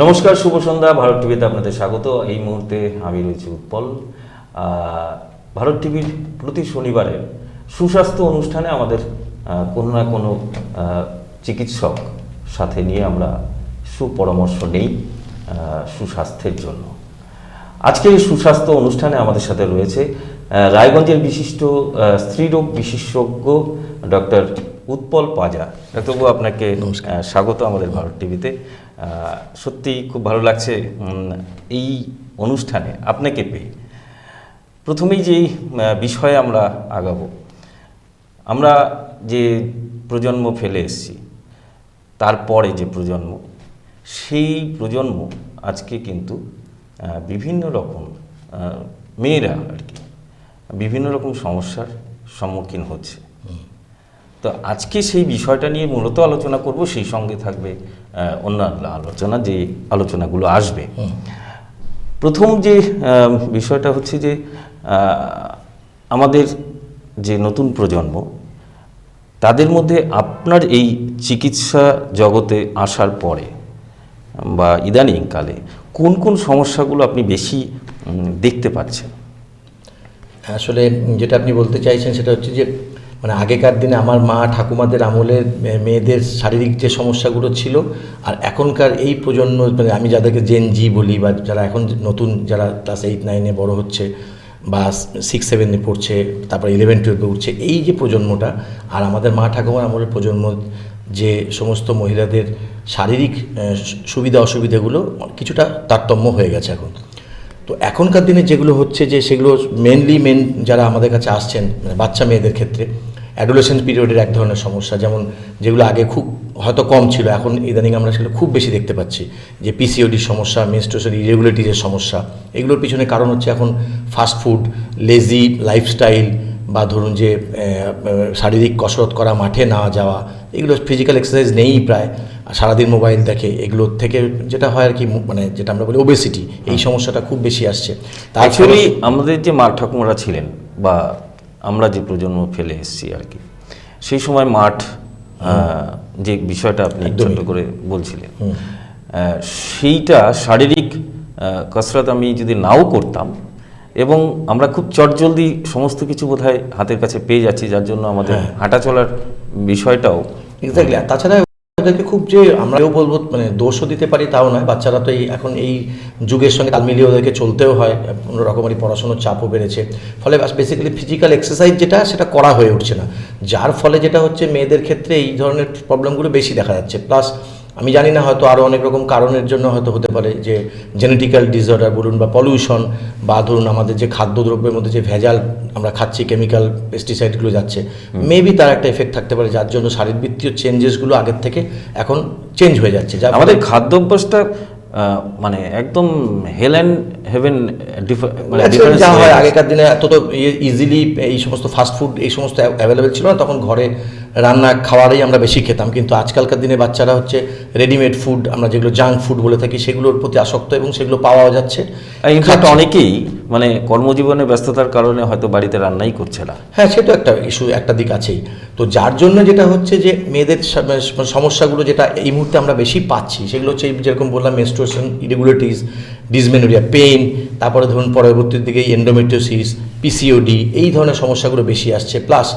নমস্কার, শুভ সন্ধ্যা। ভারত টিভিতে আপনাদের স্বাগত। এই মুহূর্তে আমি রয়েছি উৎপল। ভারত টিভির প্রতি শনিবারের সুস্বাস্থ্য অনুষ্ঠানে আমাদের কোনো না কোনো চিকিৎসক সাথে নিয়ে আমরা সুপরামর্শ নেই সুস্বাস্থ্যের জন্য। আজকের এই সুস্বাস্থ্য অনুষ্ঠানে আমাদের সাথে রয়েছে রায়গঞ্জের বিশিষ্ট স্ত্রীরোগ বিশেষজ্ঞ ডক্টর উৎপল পাজা। ডাক্তারবাবু, আপনাকে স্বাগত আমাদের ভারত টিভিতে। সত্যি খুব ভালো লাগছে এই অনুষ্ঠানে আপনাকে পেয়ে। প্রথমেই যেই বিষয়ে আমরা আগাবো, আমরা যে প্রজন্ম ফেলে এসেছি, তারপরে যে প্রজন্ম, সেই প্রজন্ম আজকে কিন্তু বিভিন্ন রকম মেয়েরা আর কি বিভিন্ন রকম সমস্যার সম্মুখীন হচ্ছে। তো আজকে সেই বিষয়টা নিয়ে মূলত আলোচনা করব, সেই সঙ্গে থাকবে অন্যান্য আলোচনা, যে আলোচনাগুলো আসবে। প্রথম যে বিষয়টা হচ্ছে যে আমাদের যে নতুন প্রজন্ম, তাদের মধ্যে আপনার এই চিকিৎসা জগতে আসার পরে বা ইদানিংকালে কোন কোন সমস্যাগুলো আপনি বেশি দেখতে পাচ্ছেন? আসলে যেটা আপনি বলতে চাইছেন সেটা হচ্ছে যে মানে আগেকার দিনে আমার মা ঠাকুমাদের আমলের মেয়েদের শারীরিক যে সমস্যাগুলো ছিল, আর এখনকার এই প্রজন্ম, মানে আমি যাদেরকে জেন জি বলি, বা যারা এখন নতুন, যারা ক্লাস 8-9-এ বড় হচ্ছে বা 6-7-এ পড়ছে, তারপর 11-12-এ উঠছে, এই যে প্রজন্মটা আর আমাদের মা ঠাকুমার আমলের প্রজন্ম, যে সমস্ত মহিলাদের শারীরিক সুবিধা অসুবিধাগুলো কিছুটা তারতম্য হয়ে গেছে এখন। তো এখনকার দিনে যেগুলো হচ্ছে যে সেগুলো মেন যারা আমাদের কাছে আসছেন, মানে বাচ্চা মেয়েদের ক্ষেত্রে অ্যাডোলেসেন্ট পিরিয়ডের এক ধরনের সমস্যা, যেমন যেগুলো আগে খুব হয়তো কম ছিল, এখন ইদানিং আমরা সেগুলো খুব বেশি দেখতে পাচ্ছি, যে পিসিওডির সমস্যা, মেনস্ট্রুয়েশন ইরেগুলারিটিজের সমস্যা। এগুলোর পিছনে কারণ হচ্ছে এখন ফাস্টফুড, লেজি লাইফস্টাইল, বা ধরুন যে শারীরিক কসরত করা, মাঠে না যাওয়া, এগুলো ফিজিক্যাল এক্সারসাইজ নেই প্রায়, সারাদিন মোবাইল দেখে, এগুলোর থেকে যেটা হয় আর কি, মানে যেটা আমরা বলি ওবেসিটি, এই সমস্যাটা খুব বেশি আসছে। অ্যাকচুয়ালি আমাদের যে মা ঠাকুমারা ছিলেন বা আমরা যে প্রজন্ম ফেলে এসেছি আর কি, সেই সময় মাঠ যে বিষয়টা আপনি ছোট্ট করে বলছিলেন, সেইটা শারীরিক কসরত আমি যদি নাও করতাম, এবং আমরা খুব চটজলদি সমস্ত কিছু বোধহয় হাতের কাছে পেয়ে যাচ্ছি, যার জন্য আমাদের হাঁটা চলার বিষয়টাও এক্স্যাক্টলি। তাছাড়া ওদেরকে খুব যে আমরাও বলবো মানে দোষও দিতে পারি তাও নয়, বাচ্চারা তো এখন এই যুগের সঙ্গে তাল মিলিয়ে ওদেরকে চলতেও হয়, কোনো রকমেরই পড়াশোনার চাপও বেড়েছে, ফলে বেসিক্যালি ফিজিক্যাল এক্সারসাইজ সেটা করা হয়ে উঠছে না, যার ফলে যেটা হচ্ছে মেয়েদের ক্ষেত্রে এই ধরনের প্রবলেমগুলো বেশি দেখা যাচ্ছে। প্লাস আমি জানি না, হয়তো আরও অনেক রকম কারণের জন্য হয়তো হতে পারে, যে জেনেটিক্যাল ডিসঅর্ডার বলুন, বা পলিউশন, বা ধরুন আমাদের যে খাদ্যদ্রব্যের মধ্যে যে ভেজাল আমরা খাচ্ছি, কেমিক্যাল পেস্টিসাইডগুলো যাচ্ছে, মেবি তার একটা এফেক্ট থাকতে পারে, যার জন্য শারীরবৃত্তীয় চেঞ্জেসগুলো আগের থেকে এখন চেঞ্জ হয়ে যাচ্ছে। আমাদের খাদ্যাভ্যাসটা মানে একদম হেল অ্যান্ড হেভেন যা হয়, আগেকার দিনে এত তো ইজিলি এই সমস্ত ফাস্টফুড এই সমস্ত অ্যাভেলেবেল ছিল না, তখন ঘরে রান্না খাওয়ারই আমরা বেশি খেতাম। কিন্তু আজকালকার দিনে বাচ্চারা হচ্ছে রেডিমেড ফুড, আমরা যেগুলো জাঙ্ক ফুড বলে থাকি, সেগুলোর প্রতি আসক্ত, এবং সেগুলো পাওয়াও যাচ্ছে। ইনফ্যাক্ট অনেকেই মানে কর্মজীবনে ব্যস্ততার কারণে হয়তো বাড়িতে রান্নাই করছে না। হ্যাঁ, সেটা একটা ইস্যু, একটা দিক আছেই। তো যার জন্য যেটা হচ্ছে যে মেয়েদের সমস্যাগুলো যেটা এই মুহূর্তে আমরা বেশি পাচ্ছি, সেগুলো হচ্ছে যেরকম বললাম, মেনস্ট্রুয়েশন ইরেগুলারিটিস, ডিসমেনোরিয়া, পেইন, তারপরে ধরুন পরবর্তীর দিকে এন্ডোমেট্রিওসিস, পিসিওডি, এই ধরনের সমস্যাগুলো বেশি আসছে। প্লাস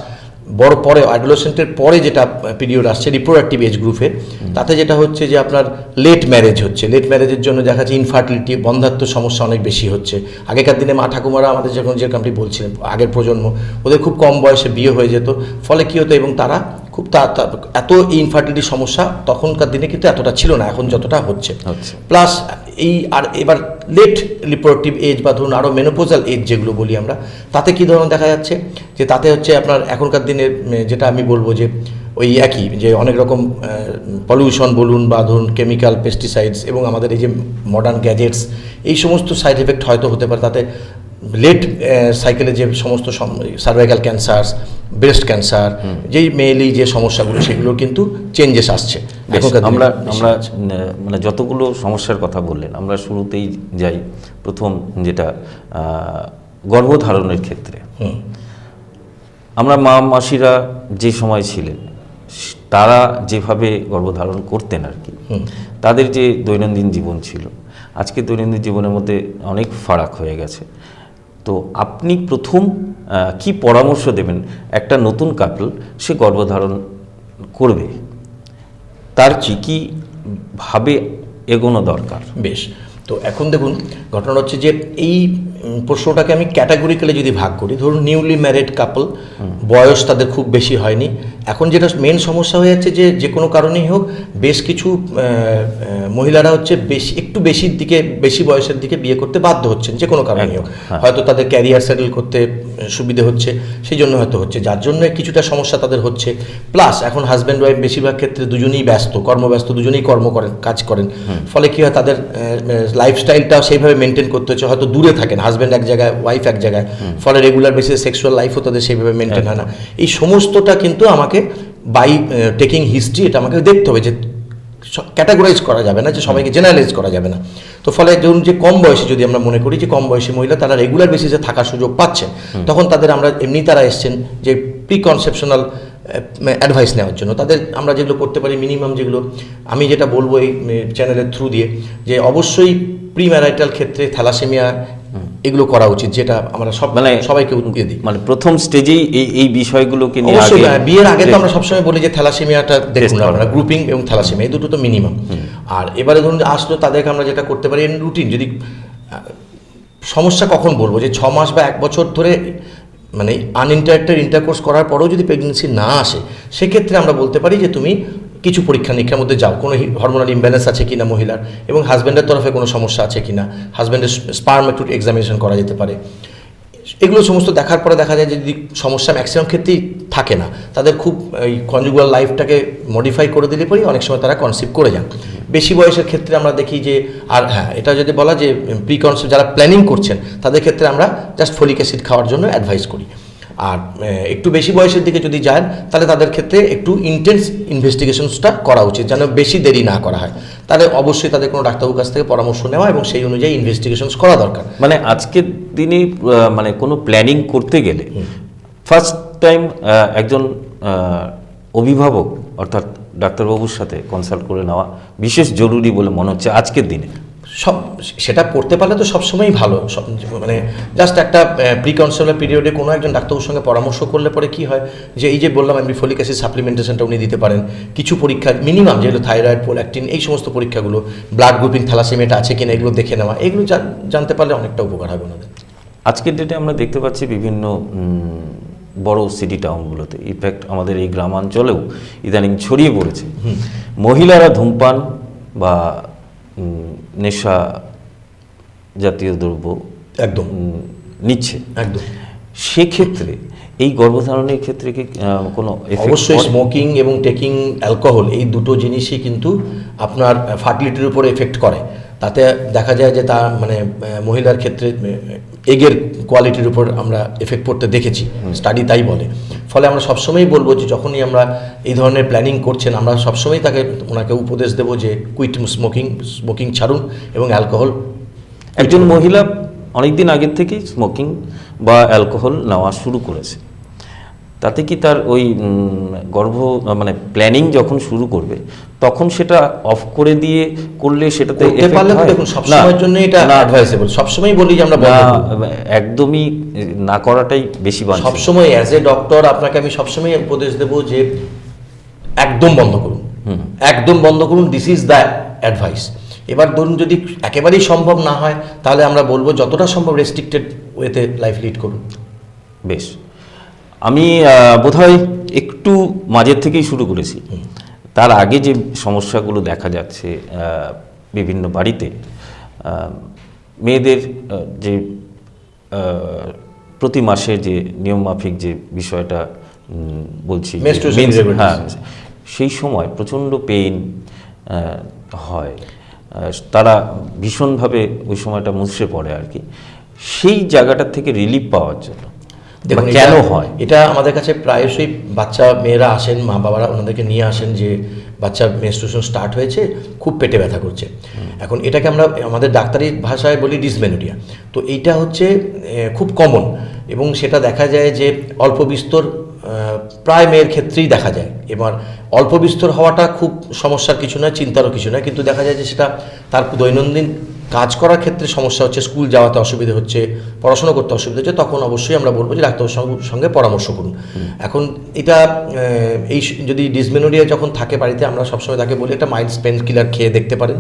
বড় পরে অ্যাডোলেসেন্টের পরে যেটা পিরিয়ড আসছে রিপ্রোডাক্টিভ এজ গ্রুপে, তাতে যেটা হচ্ছে যে আপনার লেট ম্যারেজ হচ্ছে। লেট ম্যারেজের জন্য দেখা যাচ্ছে ইনফার্টিলিটি, বন্ধ্যাত্ব সমস্যা অনেক বেশি হচ্ছে। আগেকার দিনে মা ঠাকুমারা আমাদের যেরকম আপনি বলছিলেন, আগের প্রজন্ম, ওদের খুব কম বয়সে বিয়ে হয়ে যেত, ফলে কী হতো, এবং তারা খুব এত ইনফার্টিলিটি সমস্যা তখনকার দিনে কিন্তু এতটা ছিল না, এখন যতটা হচ্ছে। প্লাস এই আর এবার লেট রিপ্রোডাক্টিভ এজ, বা ধরুন আরও মেনোপোজাল এজ যেগুলো বলি আমরা, তাতে কী ধরনের দেখা যাচ্ছে, যে তাতে হচ্ছে আপনার এখনকার দিনে যেটা আমি বলবো যে ওই একই, যে অনেক রকম পলিউশন বলুন, বা ধরুন কেমিক্যাল পেস্টিসাইডস, এবং আমাদের এই যে মডার্ন গ্যাজেটস, এই সমস্ত সাইড এফেক্ট হয়তো হতে পারে। তাতে লেট সাইকেলে যে সমস্ত সার্ভাইকাল ক্যান্সার, ব্রেস্ট ক্যান্সার, যেই মেয়েলি যে সমস্যাগুলো, সেগুলো কিন্তু চেঞ্জেস আসছে। আমরা মানে যতগুলো সমস্যার কথা বললেন, আমরা শুরুতেই যাই। প্রথম যেটা গর্ভধারণের ক্ষেত্রে, আমরা মা মাসিরা যে সময় ছিলেন তারা যেভাবে গর্ভধারণ করতেন আর কি, তাদের যে দৈনন্দিন জীবন ছিল, আজকে দৈনন্দিন জীবনের মধ্যে অনেক ফারাক হয়ে গেছে। তো আপনি প্রথম কি পরামর্শ দেবেন একটা নতুন কাপল সে গর্ভধারণ করবে, তার কি ভাবে এগোনো দরকার? বেশ, তো এখন দেখুন ঘটনা হচ্ছে যে এই প্রশ্নটাকে আমি ক্যাটাগরিক্যালি যদি ভাগ করি, ধরুন নিউলি ম্যারিড কাপল, বয়স তাদের খুব বেশি হয়নি, এখন যেটা মেন সমস্যা হয়ে যাচ্ছে যে কোনো কারণেই হোক বেশ কিছু মহিলারা হচ্ছে একটু বেশি বয়সের দিকে বিয়ে করতে বাধ্য হচ্ছেন, যে কোনো কারণেই হোক, হয়তো তাদের ক্যারিয়ার সেটেল করতে সুবিধে হচ্ছে, সেই জন্য হয়তো হচ্ছে, যার জন্য কিছুটা সমস্যা তাদের হচ্ছে। প্লাস এখন হাজব্যান্ড ওয়াইফ বেশিরভাগ ক্ষেত্রে দুজনেই কর্মব্যস্ত, দুজনেই কাজ করেন, ফলে কী হয় তাদের লাইফস্টাইলটা সেইভাবে মেনটেন করতে হচ্ছে, হয়তো দূরে থাকেন, হাজব্যান্ড এক জায়গায়, ওয়াইফ এক জায়গায়, ফলে রেগুলার বেসিসে সেক্সুয়াল লাইফও তাদের সেইভাবে মেনটেন হয় না। এই সমস্তটা কিন্তু আমাকে বাই টেকিং হিস্ট্রি এটা আমাকে দেখতে হবে, যে ক্যাটাগরাইজ করা যাবে না, যে সবাইকে জেনারেলাইজ করা যাবে না। তো ফলে ধরুন যে কম বয়সী যদি আমরা মনে করি যে কম বয়সী মহিলা তারা রেগুলার বেসিসে থাকার সুযোগ পাচ্ছেন, তখন তাদের আমরা তারা এসছেন যে প্রিকনসেপশনাল অ্যাডভাইস নেওয়ার জন্য। তাদের আমরা যেগুলো করতে পারি, মিনিমাম যেগুলো আমি যেটা বলবো এই চ্যানেলের থ্রু দিয়ে, যে অবশ্যই প্রি ম্যারাইটাল ক্ষেত্রে থ্যালাসেমিয়া এগুলো করা উচিত, যেটা আমরা সবাইকে উদ্যোগ দিই, মানে প্রথম স্টেজেই এই বিষয়গুলোকে নিয়ে অবশ্যই বিয়ের আগে তো আমরা সবসময় বলি যে থ্যালাসেমিয়াটা দেখুন, আমরা গ্রুপিং এবং থ্যালাসেমিয়া এই দুটো তো মিনিমাম। আর এবারে ধরুন আসলো তাদেরকে আমরা যেটা করতে পারি রুটিন, যদি সমস্যা কখন বলবো যে 6 মাস বা 1 বছর ধরে মানে ইন্টারকোর্স করার পরেও যদি প্রেগনেন্সি না আসে, সেক্ষেত্রে আমরা বলতে পারি যে তুমি কিছু পরীক্ষা নিরীক্ষার মধ্যে যাও, কোনো হরমোনাল ইমব্যালেন্স আছে কিনা মহিলার, এবং হাজব্যান্ডের তরফে কোনো সমস্যা আছে কিনা, হাজব্যান্ডের স্পার্ম একটু এক্সামিনেশন করা যেতে পারে। এগুলো সমস্ত দেখার পরে দেখা যায় যে যদি সমস্যা ম্যাক্সিমাম ক্ষেত্রেই থাকে না, তাদের খুব এই কনজুগাল লাইফটাকে মডিফাই করে দিলে পরেই অনেক সময় তারা কনসিভ করে যান। বেশি বয়সের ক্ষেত্রে আমরা দেখি যে, আর হ্যাঁ এটা যদি বলা যে প্রি-কনসিভ যারা প্ল্যানিং করছেন তাদের ক্ষেত্রে আমরা জাস্ট ফলিক অ্যাসিড খাওয়ার জন্য অ্যাডভাইস করি। আর একটু বেশি বয়সের দিকে যদি যান তাহলে তাদের ক্ষেত্রে একটু ইন্টেন্স ইনভেস্টিগেশনসটা করা উচিত, যেন বেশি দেরি না করা হয়। তাহলে অবশ্যই তাদের কোনো ডাক্তারবাবুর কাছ থেকে পরামর্শ নেওয়া এবং সেই অনুযায়ী ইনভেস্টিগেশনস করা দরকার। মানে আজকের দিনে মানে কোনো প্ল্যানিং করতে গেলে ফার্স্ট টাইম একজন অভিভাবক অর্থাৎ ডাক্তারবাবুর সাথে কনসাল্ট করে নেওয়া বিশেষ জরুরি বলে মনে হচ্ছে আজকের দিনে। সেটা করতে পারলে তো সবসময়ই ভালো, মানে জাস্ট একটা প্রিকনসেপ্টাল পিরিয়ডে কোনো একজন ডাক্তারের সঙ্গে পরামর্শ করলে পরে কি হয় যে এই যে বললাম আমি ফলিক অ্যাসিড সাপ্লিমেন্টেশনটা উনি দিতে পারেন, কিছু পরীক্ষা মিনিমাম যেগুলো থাইরয়েড, প্রোল্যাকটিন, এই সমস্ত পরীক্ষাগুলো, ব্লাড গ্রুপিং থ্যালাসেমিয়াটা আছে কিনা এগুলো দেখে নেওয়া, এগুলো জানতে পারলে অনেকটা উপকার হবে ওনাদের। আজকের ডেটে আমরা দেখতে পাচ্ছি বিভিন্ন বড় সিটি টাউনগুলোতে, ইনফ্যাক্ট আমাদের এই গ্রামাঞ্চলেও ইদানিং ছড়িয়ে পড়েছে, মহিলারা ধূমপান বা নেশা জাতীয় দ্রব্য একদম নিচ্ছে। একদম সেক্ষেত্রে এই গর্ভধারণের ক্ষেত্রে কি কোনো অবশ্যই স্মোকিং এবং টেকিং অ্যালকোহল এই দুটো জিনিসই কিন্তু আপনার ফার্টিলিটির উপর এফেক্ট করে। তাতে দেখা যায় যে তা মানে মহিলার ক্ষেত্রে এগের কোয়ালিটির উপর আমরা এফেক্ট পড়তে দেখেছি, স্টাডি তাই বলে। ফলে আমরা সবসময়ই বলবো যে যখনই আমরা এই ধরনের প্ল্যানিং করছেন আমরা সবসময়ই ওনাকে উপদেশ দেবো যে কুইট স্মোকিং ছাড়ুন এবং অ্যালকোহল। একজন মহিলা অনেকদিন আগের থেকেই স্মোকিং বা অ্যালকোহল নেওয়া শুরু করেছে, তাতে কি তার ওই মানে প্ল্যানিং যখন শুরু করবে তখন সেটা অফ করে দিয়ে করলে সেটাতে দেখুন সবসময়ের জন্য এটা অ্যাডভাইসেবল, সবসময় বলি যে আমরা একদমই না করাটাই বেশি ভালো। সবসময় অ্যাজ এ ডক্টর আপনাকে আমি সবসময় উপদেশ দেবো যে একদম বন্ধ করুন, একদম বন্ধ করুন, দিস ইজ দ্য অ্যাডভাইস। এবার ধরুন যদি একেবারেই সম্ভব না হয় তাহলে আমরা বলবো যতটা সম্ভব রেস্ট্রিক্টেড ওয়েতে লাইফ লিড করুন। বেশ, আমি বোধহয় একটু মাঝের থেকেই শুরু করেছি। তার আগে যে সমস্যাগুলো দেখা যাচ্ছে বিভিন্ন বাড়িতে, মেয়েদের যে প্রতি মাসে যে নিয়মমাফিক যে বিষয়টা বলছি, হ্যাঁ, সেই সময় প্রচণ্ড পেইন হয়, তারা ভীষণভাবে ওই সময়টা মুছড়ে পড়ে আর কি। সেই জায়গাটার থেকে রিলিফ পাওয়ার জন্য কেন হয় এটা আমাদের কাছে প্রায়শই বাচ্চা মেয়েরা আসেন, মা বাবারা ওনাদেরকে নিয়ে আসেন যে বাচ্চার মেনস্ট্রুয়েশন স্টার্ট হয়েছে, খুব পেটে ব্যথা করছে। এখন এটাকে আমরা আমাদের ডাক্তারি ভাষায় বলি ডিসমেনোরিয়া। তো এইটা হচ্ছে খুব কমন এবং সেটা দেখা যায় যে অল্প বিস্তর প্রায় মেয়ের ক্ষেত্রেই দেখা যায়। এবার অল্প বিস্তর হওয়াটা খুব সমস্যার কিছু নয়, চিন্তারও কিছু নয়, কিন্তু দেখা যায় যে সেটা তার দৈনন্দিন কাজ করার ক্ষেত্রে সমস্যা হচ্ছে, স্কুল যাওয়াতে অসুবিধা হচ্ছে, পড়াশোনা করতে অসুবিধা হচ্ছে, তখন অবশ্যই আমরা বলবো যে ডাক্তারের সঙ্গে পরামর্শ করুন। এখন এটা এই যদি ডিসমেনোরিয়া যখন থাকে বাড়িতে, আমরা সবসময় তাকে বলি একটা মাইল্ড পেন কিলার খেয়ে দেখতে পারেন,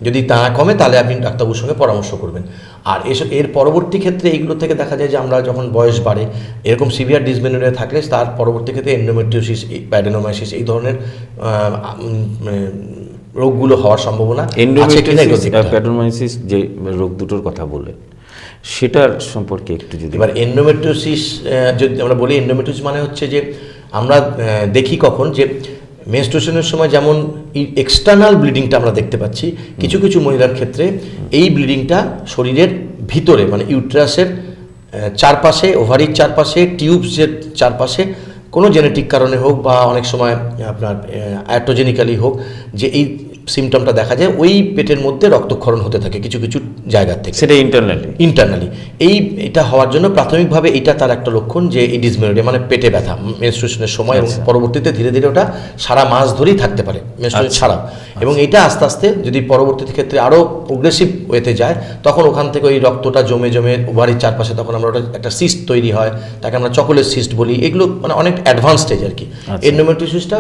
যদি তা কমে তাহলে আপনি ডাক্তারবাবুর সঙ্গে পরামর্শ করবেন। আর এর পরবর্তী ক্ষেত্রে এইগুলো থেকে দেখা যায় যে আমরা যখন বয়স বাড়ে এরকম সিভিয়ার ডিসমেনোরিয়া থাকলে তার পরবর্তী ক্ষেত্রে এন্ডোমেট্রিওসিস, অ্যাডেনোমাইসিস এই ধরনের রোগগুলো হওয়ার সম্ভাবনা আছে। এন্ডোমেট্রিওসিস আর প্যাডোমাইসিস যে রোগ দুটোর কথা বলে সেটার সম্পর্কে একটু যদি। এবার এন্ডোমেট্রিওসিস যদি আমরা বলি, এন্ডোমেট্রিওসিস মানে হচ্ছে যে আমরা দেখি কখন যে মেনস্ট্রুয়েশনের সময় যেমন এক্সটার্নাল ব্লিডিংটা আমরা দেখতে পাচ্ছি, কিছু কিছু মহিলার ক্ষেত্রে এই ব্লিডিংটা শরীরের ভিতরে মানে ইউট্রাসের চারপাশে, ওভারির চারপাশে, টিউবসের চারপাশে কোনো জেনেটিক কারণে হোক বা অনেক সময় আপনার অ্যাটোজেনিক্যালি হোক, যে এই সিমটমটা দেখা যায় ওই পেটের মধ্যে রক্তক্ষরণ হতে থাকে কিছু কিছু জায়গার থেকে, সেটা ইন্টারনালি এটা হওয়ার জন্য প্রাথমিকভাবে এটা তার একটা লক্ষণ যে এই ডিসমেনোরিয়া মানে পেটে ব্যথা মেনস্ট্রুয়েশনের সময়, এবং পরবর্তীতে ধীরে ধীরে ওটা সারা মাস ধরেই থাকতে পারে মেনস্ট্রুয়েশন ছাড়াও, এবং এটা আস্তে আস্তে যদি পরবর্তী ক্ষেত্রে আরও প্রোগ্রেসিভ ওয়েতে যায় তখন ওখান থেকে ওই রক্তটা জমে জমে ওভারির চারপাশে, তখন আমরা ওটা একটা সিস্ট তৈরি হয়, তাকে আমরা চকোলেট সিস্ট বলি। এগুলো মানে অনেক অ্যাডভান্স স্টেজ আর কি। এন্ডোমেট্রিওসিসটা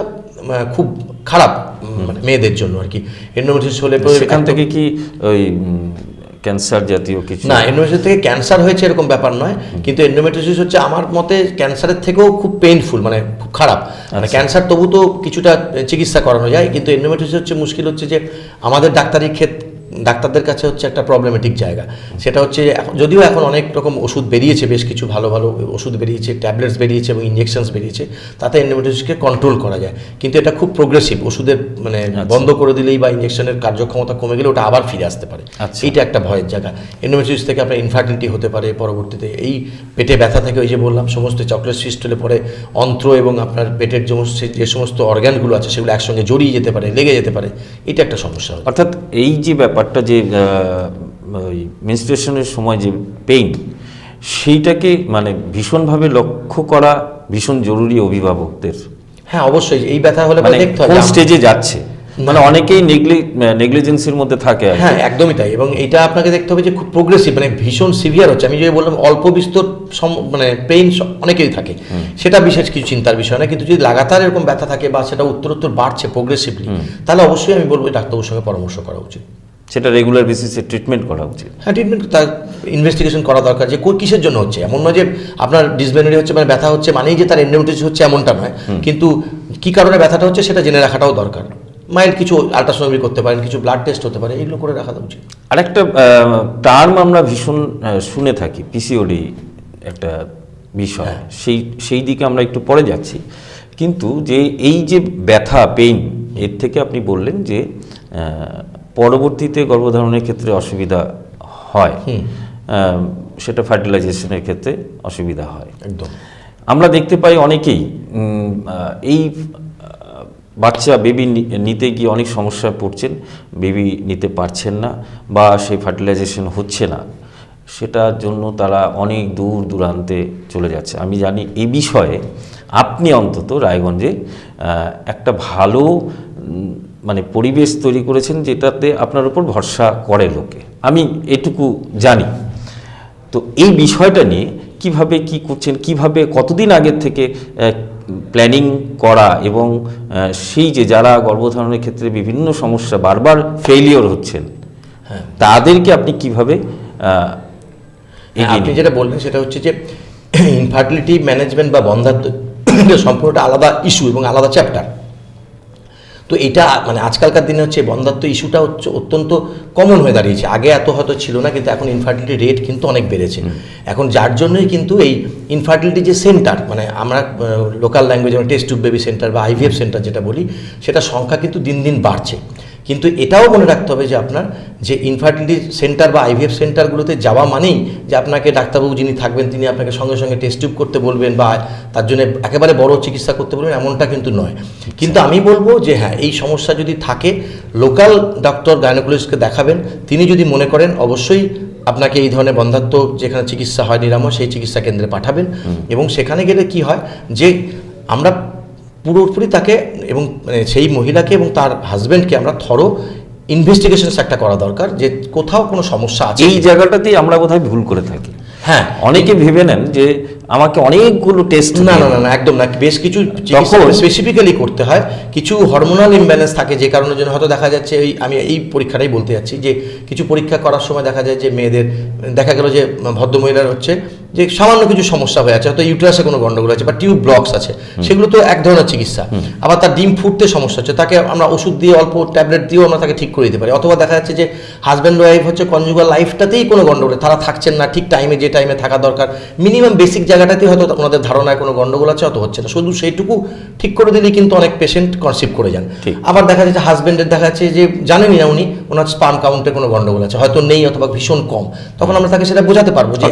খুব খারাপ মানে মেয়েদের জন্য আর কি। এন্ডোমেট্রিওসিস হলে সেখান থেকে কি ওই ক্যান্সার জাতীয় কিছু? না, এন্ডোমেট্রিওসিস থেকে ক্যান্সার হয়েছে এরকম ব্যাপার নয়, কিন্তু এন্ডোমেট্রিওসিস হচ্ছে আমার মতে ক্যান্সারের থেকেও খুব পেইনফুল, মানে খুব খারাপ। মানে ক্যান্সার তবু তো কিছুটা চিকিৎসা করানো যায়, কিন্তু এন্ডোমেট্রিওসিস হচ্ছে মুশকিল হচ্ছে যে আমাদের ডাক্তারদের কাছে হচ্ছে একটা প্রবলেমেটিক জায়গা। সেটা হচ্ছে যদিও এখন অনেক রকম ওষুধ বেরিয়েছে, বেশ কিছু ভালো ভালো ওষুধ বেরিয়েছে, ট্যাবলেটস বেরিয়েছে এবং ইঞ্জেকশনস বেরিয়েছে, তাতে এন্ডোমেট্রিওসিসকে কন্ট্রোল করা যায়, কিন্তু এটা খুব প্রোগ্রেসিভ। ওষুধের মানে বন্ধ করে দিলেই বা ইঞ্জেকশনের কার্যক্ষমতা কমে গেলে ওটা আবার ফিরে আসতে পারে। এইটা একটা ভয়ের জায়গা। এন্ডোমেট্রিওসিস থেকে আপনার ইনফার্টিলিটি হতে পারে পরবর্তীতে, এই পেটে ব্যথা থেকে ওই যে বললাম সমস্ত চকলেট সিস্ট হলে পরে অন্ত্র এবং আপনার পেটের যে সমস্ত অর্গানগুলো আছে সেগুলো একসঙ্গে জড়িয়ে যেতে পারে, লেগে যেতে পারে, এটা একটা সমস্যা। অর্থাৎ এই যে ব্যাপারটা যে ওই মেনস্ট্রুয়েশনের সময় যে পেইন, সেইটাকে মানে ভীষণভাবে লক্ষ্য করা ভীষণ জরুরি অভিভাবকদের। হ্যাঁ অবশ্যই, এই ব্যথা হলে দেখতে হবে কোন স্টেজে যাচ্ছে, মানে অনেকেই নেগলিজেন্সির মধ্যে থাকে। হ্যাঁ একদমই তাই, এবং এটা আপনাকে দেখতে হবে যে খুব প্রোগ্রেসিভ মানে ভীষণ সিভিয়ার হচ্ছে। আমি যে বললাম অল্প বিস্তর মানে পেইন অনেকেই থাকে, সেটা বিশেষ কিছু চিন্তার বিষয় না, কিন্তু যদি লাগাতার এরকম ব্যথা থাকে বা সেটা উত্তরোত্তর বাড়ছে প্রোগ্রেসিভলি, তাহলে অবশ্যই আমি বলবো ডাক্তারবাবুর সঙ্গে পরামর্শ করা উচিত। সেটা রেগুলার বেসিসে ট্রিটমেন্ট করা উচিত। হ্যাঁ ট্রিটমেন্ট, তার ইনভেস্টিগেশন করা দরকার যে কিসের জন্য হচ্ছে। এমন নয় যে আপনার ডিসমেনোরিয়া হচ্ছে মানে ব্যথা হচ্ছে মানেই যে তার এন্ডোমেট্রিওসিস হচ্ছে, এমনটা নয়, কিন্তু কি কারণে ব্যথাটা হচ্ছে সেটা জেনে রাখাটাও দরকার। মাইল্ড কিছু আলট্রাসোনোগ্রাফি করতে পারেন, কিছু ব্লাড টেস্ট হতে পারে, এগুলো করে রাখা উচিত। আরেকটা টার্ম আমরা ভীষণ শুনে থাকি, পিসিওডি একটা বিষয়, সেই দিকে আমরা একটু পরে যাচ্ছি, কিন্তু যে এই যে ব্যথা পেইন, এর থেকে আপনি বললেন যে পরবর্তীতে গর্ভধারণের ক্ষেত্রে অসুবিধা হয়, সেটা ফার্টিলাইজেশনের ক্ষেত্রে অসুবিধা হয়। একদম আমরা দেখতে পাই অনেকেই এই বাচ্চা বেবি নিতে গিয়ে অনেক সমস্যায় পড়ছেন, বেবি নিতে পারছেন না বা সেই ফার্টিলাইজেশন হচ্ছে না, সেটার জন্য তারা অনেক দূর দূরান্তে চলে যাচ্ছে। আমি জানি এই বিষয়ে আপনি অন্তত রায়গঞ্জে একটা ভালো মানে পরিবেশ তৈরি করেছেন, যেটাতে আপনার উপর ভরসা করে লোকে, আমি এটুকু জানি। তো এই বিষয়টা নিয়ে কিভাবে কি করছেন, কিভাবে কতদিন আগের থেকে প্ল্যানিং করা, এবং সেই যে যারা গর্ভধারণের ক্ষেত্রে বিভিন্ন সমস্যা বারবার ফেইলিওর হচ্ছেন, তাদেরকে আপনি কিভাবে আপনি যেটা বললেন সেটা হচ্ছে যে ইনফার্টিলিটি ম্যানেজমেন্ট বা বন্ধাত্ব সম্পূর্ণটা আলাদা ইস্যু এবং আলাদা চ্যাপ্টার। তো এটা মানে আজকালকার দিনে হচ্ছে বন্ধাত্ব ইস্যুটা হচ্ছে অত্যন্ত কমন হয়ে দাঁড়িয়েছে। আগে এত হয়তো ছিল না, কিন্তু এখন ইনফার্টিলিটি রেট কিন্তু অনেক বেড়েছে এখন, যার জন্যই কিন্তু এই ইনফার্টিলিটি যে সেন্টার, মানে আমরা লোকাল ল্যাঙ্গুয়েজ যেমন টেস্ট টিউব বেবি সেন্টার বা আইভিএফ সেন্টার যেটা বলি, সেটা সংখ্যা কিন্তু দিন দিন বাড়ছে। কিন্তু এটাও মনে রাখতে হবে যে আপনার যে ইনফার্টিলিটি সেন্টার বা আইভিএফ সেন্টারগুলোতে যাওয়া মানেই যে আপনাকে ডাক্তারবাবু যিনি থাকবেন তিনি আপনাকে সঙ্গে সঙ্গে টেস্ট টিউব করতে বলবেন বা তার জন্য একেবারে বড় চিকিৎসা করতে বলবেন, এমনটা কিন্তু নয়। কিন্তু আমি বলবো যে হ্যাঁ, এই সমস্যা যদি থাকে লোকাল ডক্টর গাইনোকোলজিস্টকে দেখাবেন, তিনি যদি মনে করেন অবশ্যই আপনাকে এই ধরনের বন্ধাত্ব যেখানে চিকিৎসা হয় নিরাময়, সেই চিকিৎসা কেন্দ্রে পাঠাবেন। এবং সেখানে গেলে কি হয় যে আমরা পুরোপুরি তাকে এবং সেই মহিলাকে এবং তার হাজব্যান্ডকে আমরা ইনভেস্টিগেশন একটা করা দরকার যে কোথাও কোনো সমস্যা আছে। এই জায়গাটাতেই আমরা বোধহয় ভুল করে থাকি। হ্যাঁ, অনেকে ভেবে নেন যে আমাকে অনেকগুলো টেস্ট, না না না একদম না, বেশ কিছু স্পেসিফিক্যালি করতে হয়। কিছু হরমোনাল ইমব্যালেন্স থাকে যে কারণের জন্য হয়তো দেখা যাচ্ছে, আমি এই পরীক্ষাটাই বলতে যাচ্ছি যে কিছু পরীক্ষা করার সময় দেখা যায় যে মেয়েদের দেখা গেল যে ভদ্রমহিলার হচ্ছে যে সামান্য কিছু সমস্যা হয়ে আছে, হয়তো ইউটেরাসে কোনো গন্ডগোল আছে বা টিউব ব্লকস আছে, সেগুলো তো এক ধরনের চিকিৎসা। আবার তার ডিম ফুটতে সমস্যা হচ্ছে, তাকে আমরা ওষুধ দিয়ে অল্প ট্যাবলেট দিয়েও আমরা তাকে ঠিক করে দিতে পারি। অথবা দেখা যাচ্ছে যে হাজব্যান্ড ওয়াইফ হচ্ছে কনজুগাল লাইফটাতেই কোনো গন্ডগোল, তারা থাকছেন না ঠিক টাইমে, যে টাইমে থাকা দরকার, মিনিমাম বেসিক জায়গাটাতেই হয়তো ওনাদের ধারণায় কোনো গন্ডগোল আছে, অত হচ্ছে না, শুধু সেইটুকু ঠিক করে দিলেই কিন্তু অনেক পেশেন্ট কনসিভ করে যান। আবার দেখা যাচ্ছে হাজব্যান্ডের দেখা যাচ্ছে যে জানেনই না উনি, ওনার স্পার্ম কাউন্টে কোনো গন্ডগোল আছে, হয়তো নেই অথবা ভীষণ কম, তখন আমরা তাকে সেটা বোঝাতে পারবো যে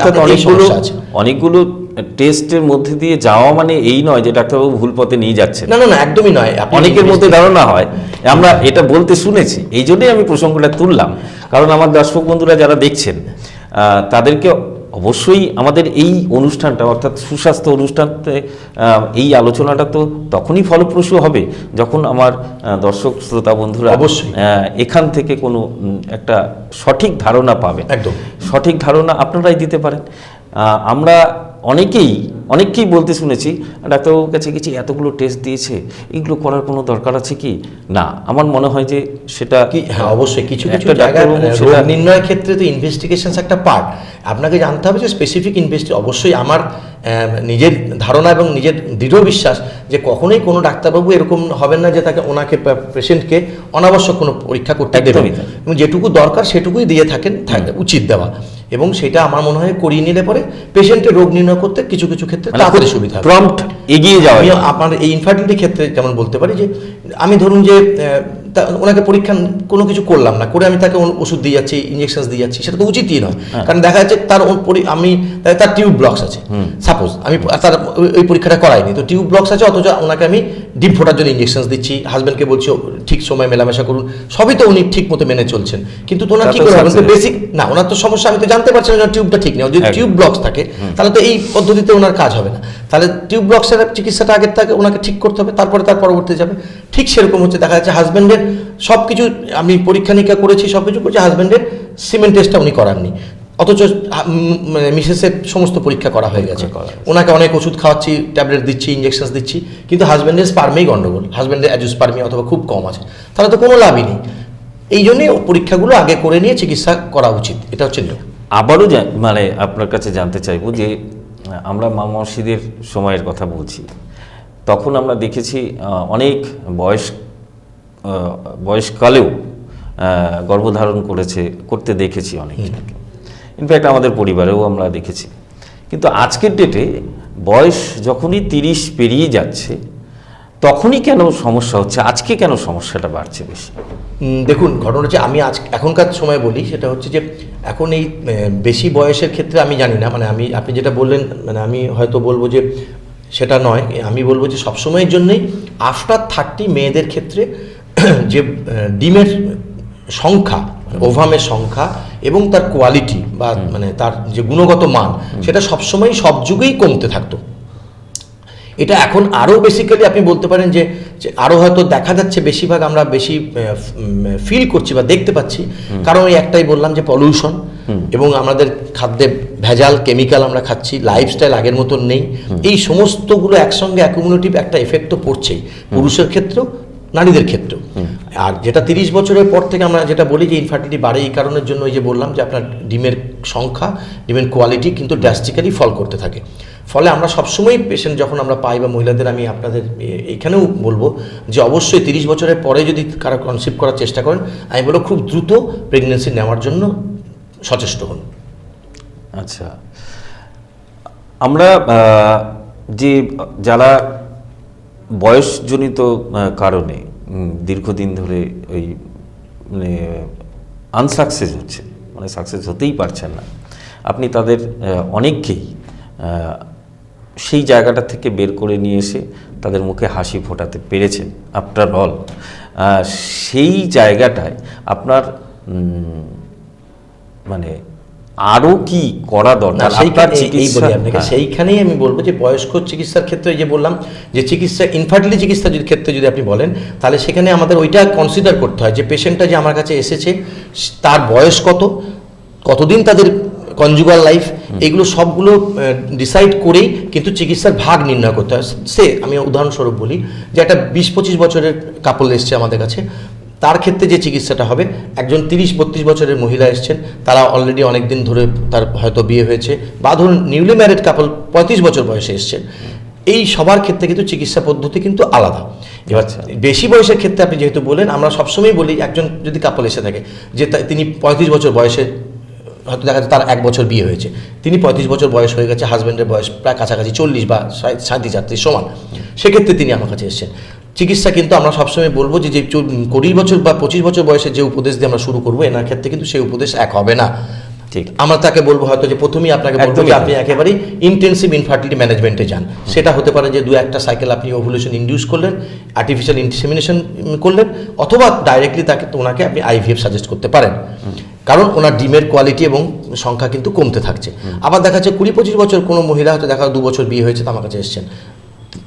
অনেকগুলো টেস্টের মধ্যে দিয়ে যাওয়া মানে এই নয় যে ডাক্তারবাবু ভুল পথে নিয়ে যাচ্ছেন। না না না একদমই নয়। অনেকের মধ্যে ধারণা হয়, আমরা এটা বলতে শুনেছি, এই জন্যই আমি প্রসঙ্গটা তুললাম, কারণ আমার দর্শক বন্ধুরা যারা দেখছেন তাদেরকে অবশ্যই আমাদের এই অনুষ্ঠানটা অর্থাৎ সুস্বাস্থ্য অনুষ্ঠানতে এই আলোচনাটা তো তখনই ফলপ্রসূ হবে যখন আমার দর্শক শ্রোতা বন্ধুরা অবশ্যই এখান থেকে কোনো একটা সঠিক ধারণা পাবে। একদম সঠিক ধারণা আপনারাই দিতে পারেন। আমরা অনেককেই বলতে শুনেছি, ডাক্তারবাবুর কাছে গেছি, এতগুলো টেস্ট দিয়েছে, এগুলো করার কোনো দরকার আছে কি না। আমার মনে হয় যে সেটা কি, হ্যাঁ অবশ্যই কিছু কিছু জায়গায় রোগ নির্ণয়ের ক্ষেত্রে তো ইনভেস্টিগেশন একটা পার্ট, আপনাকে জানতে হবে যে স্পেসিফিক অবশ্যই আমার নিজের ধারণা এবং নিজের দৃঢ় বিশ্বাস যে কখনোই কোনো ডাক্তারবাবু এরকম হবেন না যে ওনাকে পেশেন্টকে অনাবশ্যক কোনো পরীক্ষা করতে দেবেন, এবং যেটুকু দরকার সেটুকুই দিয়ে থাকেন, উচিত দেওয়া, এবং সেটা আমার মনে হয় করিয়ে নিলে পরে পেশেন্টের রোগ নির্ণয় করতে কিছু কিছু ক্ষেত্রে তাড়াতাড়ি সুবিধা হবে, প্রম্পট এগিয়ে যাওয়া। আমি আপনার এই ইনফার্টিলিটি ক্ষেত্রে যেমন বলতে পারি যে আমি ধরুন যে ওনাকে পরীক্ষা কোনো কিছু করলাম না, করে আমি তাকে ওষুধ দিয়ে যাচ্ছি, ইঞ্জেকশন দিয়ে যাচ্ছি, সেটা তো উচিতই নয়। কারণ দেখা যাচ্ছে তার টিউব ব্লকস আছে, সাপোজ আমি তার ওই পরীক্ষাটা করাইনি, তো টিউব ব্লকস আছে, অথচ ওনাকে আমি ডিম ফোটার জন্য ইঞ্জেকশন দিচ্ছি, হাজব্যান্ডকে বলছি ঠিক সময় মেলামেশা করুন, সবই তো উনি ঠিক মতো মেনে চলছেন, কিন্তু ওনার কি করবেন বেসিক না, ওনার তো সমস্যা, আমি তো জানতে পারছি না টিউবটা ঠিক নেই, যদি টিউব ব্লকস থাকে তাহলে তো এই পদ্ধতিতে ওনার কাজ হবে না, তাহলে টিউব ব্লকসের চিকিৎসাটা আগের থেকে ওনাকে ঠিক করতে হবে, তারপরে তার পরবর্তী যাবে। ঠিক সেরকম হচ্ছে, দেখা যাচ্ছে হাজব্যান্ডের সব কিছু আমি পরীক্ষা নিরীক্ষা করেছি, সব কিছু করছি, হাজব্যান্ডের সিমেন্ট টেস্টটা উনি করাননি, অথচ মিসেসের সমস্ত পরীক্ষা করা হয়ে গেছে, ওনাকে অনেক ওষুধ খাওয়াচ্ছি, ট্যাবলেট দিচ্ছি, ইঞ্জেকশন দিচ্ছি, কিন্তু হাজব্যান্ডের স্পার্মেই গন্ডগোল, হাজব্যান্ডের অ্যাজোস্পার্মিয়া অথবা খুব কম আছে, তাহলে তো কোনো লাভই নেই। এই জন্যই পরীক্ষাগুলো আগে করে নিয়ে চিকিৎসা করা উচিত, এটা হচ্ছে নিয়ম। আবারও মানে আপনার কাছে জানতে চাইবো যে আমরা মা মর্শিদের সময়ের কথা বলছি, তখন আমরা দেখেছি অনেক বয়সকালেও গর্ভধারণ করতে দেখেছি অনেকজনকে, ইনফ্যাক্ট আমাদের পরিবারেও আমরা দেখেছি। কিন্তু আজকের ডেটে বয়স যখনই 30 পেরিয়ে যাচ্ছে তখনই কেন সমস্যা হচ্ছে, আজকে কেন সমস্যাটা বাড়ছে বেশি? দেখুন, ঘটনা হচ্ছে আমি এখনকার সময় বলি, সেটা হচ্ছে যে এখন এই বেশি বয়সের ক্ষেত্রে আমি জানি না, মানে আপনি যেটা বললেন, মানে আমি হয়তো বলবো যে সেটা নয়, আমি বলবো যে সবসময়ের জন্যই আফটার 30 মেয়েদের ক্ষেত্রে যে ডিমের সংখ্যা, ওভামের সংখ্যা এবং তার কোয়ালিটি বা মানে তার যে গুণগত মান, সেটা সবসময় সব যুগেই কমতে থাকতো। এটা এখন আরও বেসিক্যালি আপনি বলতে পারেন যে আরও হয়তো দেখা যাচ্ছে, বেশিরভাগ আমরা বেশি ফিল করছি বা দেখতে পাচ্ছি, কারণ ওই একটাই বললাম যে পলিউশন, এবং আমাদের খাদ্যে ভেজাল কেমিক্যাল আমরা খাচ্ছি, লাইফস্টাইল আগের মতন নেই, এই সমস্তগুলো একসঙ্গে অ্যাকুমুলেটিভ একটা এফেক্ট তো পড়ছেই, পুরুষের ক্ষেত্রেও নারীদের ক্ষেত্রেও। আর যেটা 30 বছরের পর থেকে আমরা যেটা বলি যে ইনফার্টিলিটি বাড়ে, এই কারণের জন্য ওই যে বললাম যে আপনার ডিমের সংখ্যা, ডিমের কোয়ালিটি কিন্তু ড্রাস্টিক্যালি ফল করতে থাকে। ফলে আমরা সবসময় পেশেন্ট যখন আমরা পাই বা মহিলাদের, আমি আপনাদের এখানেও বলবো যে অবশ্যই 30 বছরের পরে যদি কারো কনসিভ করার চেষ্টা করেন, আমি বলবো খুব দ্রুত প্রেগনেন্সি নেওয়ার জন্য সচেষ্ট হন। আচ্ছা, আমরা যে যারা বয়সজনিত কারণে দীর্ঘদিন ধরে ওই মানে আনসাকসেস হচ্ছে, মানে সাকসেস হতেই পারছেন না, আপনি তাদের অনেককেই সেই জায়গাটা থেকে বের করে নিয়ে এসে তাদের মুখে হাসি ফোটাতে পেরেছেন আফটার অল। সেই জায়গাটায় আপনার মানে আরো কি করা না দরকার? আপনার সেইখানে এই চিকিৎসা, বলি আপনাকে, হ্যাঁ, সেইখানেই আমি বলবো যে বয়স্ক চিকিৎসার ক্ষেত্রে যে বললাম যে চিকিৎসা ইনফার্টিলিটি চিকিৎসার ক্ষেত্রে যদি আপনি বলেন, তাহলে সেখানে আমাদের ওইটা কনসিডার করতে হয় যে পেশেন্টটা যে আমার কাছে এসেছে তার বয়স কত, কতদিন তাদের কনজুগাল লাইফ, এগুলো সবগুলো ডিসাইড করেই কিন্তু চিকিৎসার ভাগ নির্ণয় করতে হয়। আমি উদাহরণস্বরূপ বলি যে একটা 20-25 বছরের কাপল এসছে আমাদের কাছে, তার ক্ষেত্রে যে চিকিৎসাটা হবে, একজন 30-32 বছরের মহিলা এসছেন, তারা অলরেডি অনেক দিন ধরে তার হয়তো বিয়ে হয়েছে, বা ধরুন নিউলি ম্যারিড কাপল 35 বছর বয়সে এসছেন, এই সবার ক্ষেত্রে কিন্তু চিকিৎসা পদ্ধতি কিন্তু আলাদা। এবার বেশি বয়সের ক্ষেত্রে আপনি যেহেতু বলেন, আমরা সবসময় বলি একজন যদি কাপল এসে থাকে যে তিনি 35 বছর বয়সে, হয়তো দেখা যাচ্ছে তার 1 বছর বিয়ে হয়েছে, তিনি 35 বছর বয়স হয়ে গেছে, হাজব্যান্ডের বয়স প্রায় কাছাকাছি 40 বা 37 সমান, সেক্ষেত্রে তিনি আমার কাছে এসেছেন। চিকিৎসা কিন্তু আমরা সবসময় বলবো যে 20 বছর বা 25 বছর বয়সে যে উপদেশ দিয়ে আমরা শুরু করবো, এনার ক্ষেত্রে কিন্তু সেই উপদেশ এক হবে না। ঠিক, আমরা তাকে বলবো হয়তো যে প্রথমেই আপনাকে বলবো যে আপনি একেবারেই ইন্টেন্সিভ ইনফার্টিলিটি ম্যানেজমেন্টে যান। সেটা হতে পারে যে 2-1টা সাইকেল আপনি ওভুলেশন ইনডিউস করলেন, আর্টিফিশিয়াল ইনসেমিনেশন করলেন, অথবা ডাইরেক্টলি ওনাকে আপনি আইভিএফ সাজেস্ট করতে পারেন, কারণ ওনার ডিমের কোয়ালিটি এবং সংখ্যা কিন্তু কমতে থাকছে। আবার দেখা যাচ্ছে 20-25 বছর কোনো মহিলা হয়তো দেখা 2 বছর বিয়ে হয়েছে, আমার কাছে এসছেন,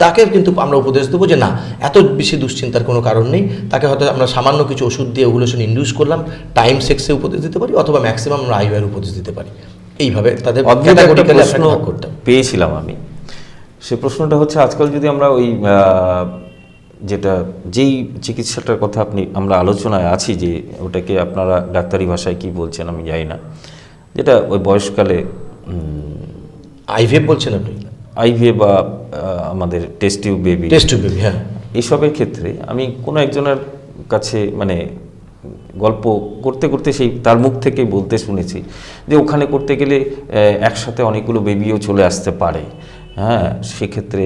তাকে কিন্তু আমরা উপদেশ দেবো যে না, এত বেশি দুশ্চিন্তার কোনো কারণ নেই, তাকে হয়তো আমরা সামান্য কিছু ওষুধ দিয়ে ওভুলেশন ইনডিউস করলাম, টাইম সেক্সে উপদেশ দিতে পারি, অথবা ম্যাক্সিমাম আমরা আইভিআর উপদেশ দিতে পারি। এইভাবে তাদের ক্যাটাগরিক্যালি প্রশ্ন ভাগ করতাম। পেয়েছিলাম আমি, সে প্রশ্নটা হচ্ছে আজকাল যদি আমরা ওই যেই চিকিৎসাটার কথা আমরা আলোচনায় আছি, যে ওটাকে আপনারা ডাক্তারি ভাষায় কি বলছেন আমি জানি না, যেটা ওই বয়সকালে আইভিএফ বলছেন আপনি? আইভিএফ বা আমাদের টেস্ট টিউব বেবি, হ্যাঁ, এইসবের ক্ষেত্রে আমি কোনো একজনের কাছে মানে গল্প করতে করতে সেই তার মুখ থেকে বলতে শুনেছি যে ওখানে করতে গেলে একসাথে অনেকগুলো বেবিও চলে আসতে পারে, হ্যাঁ, সেক্ষেত্রে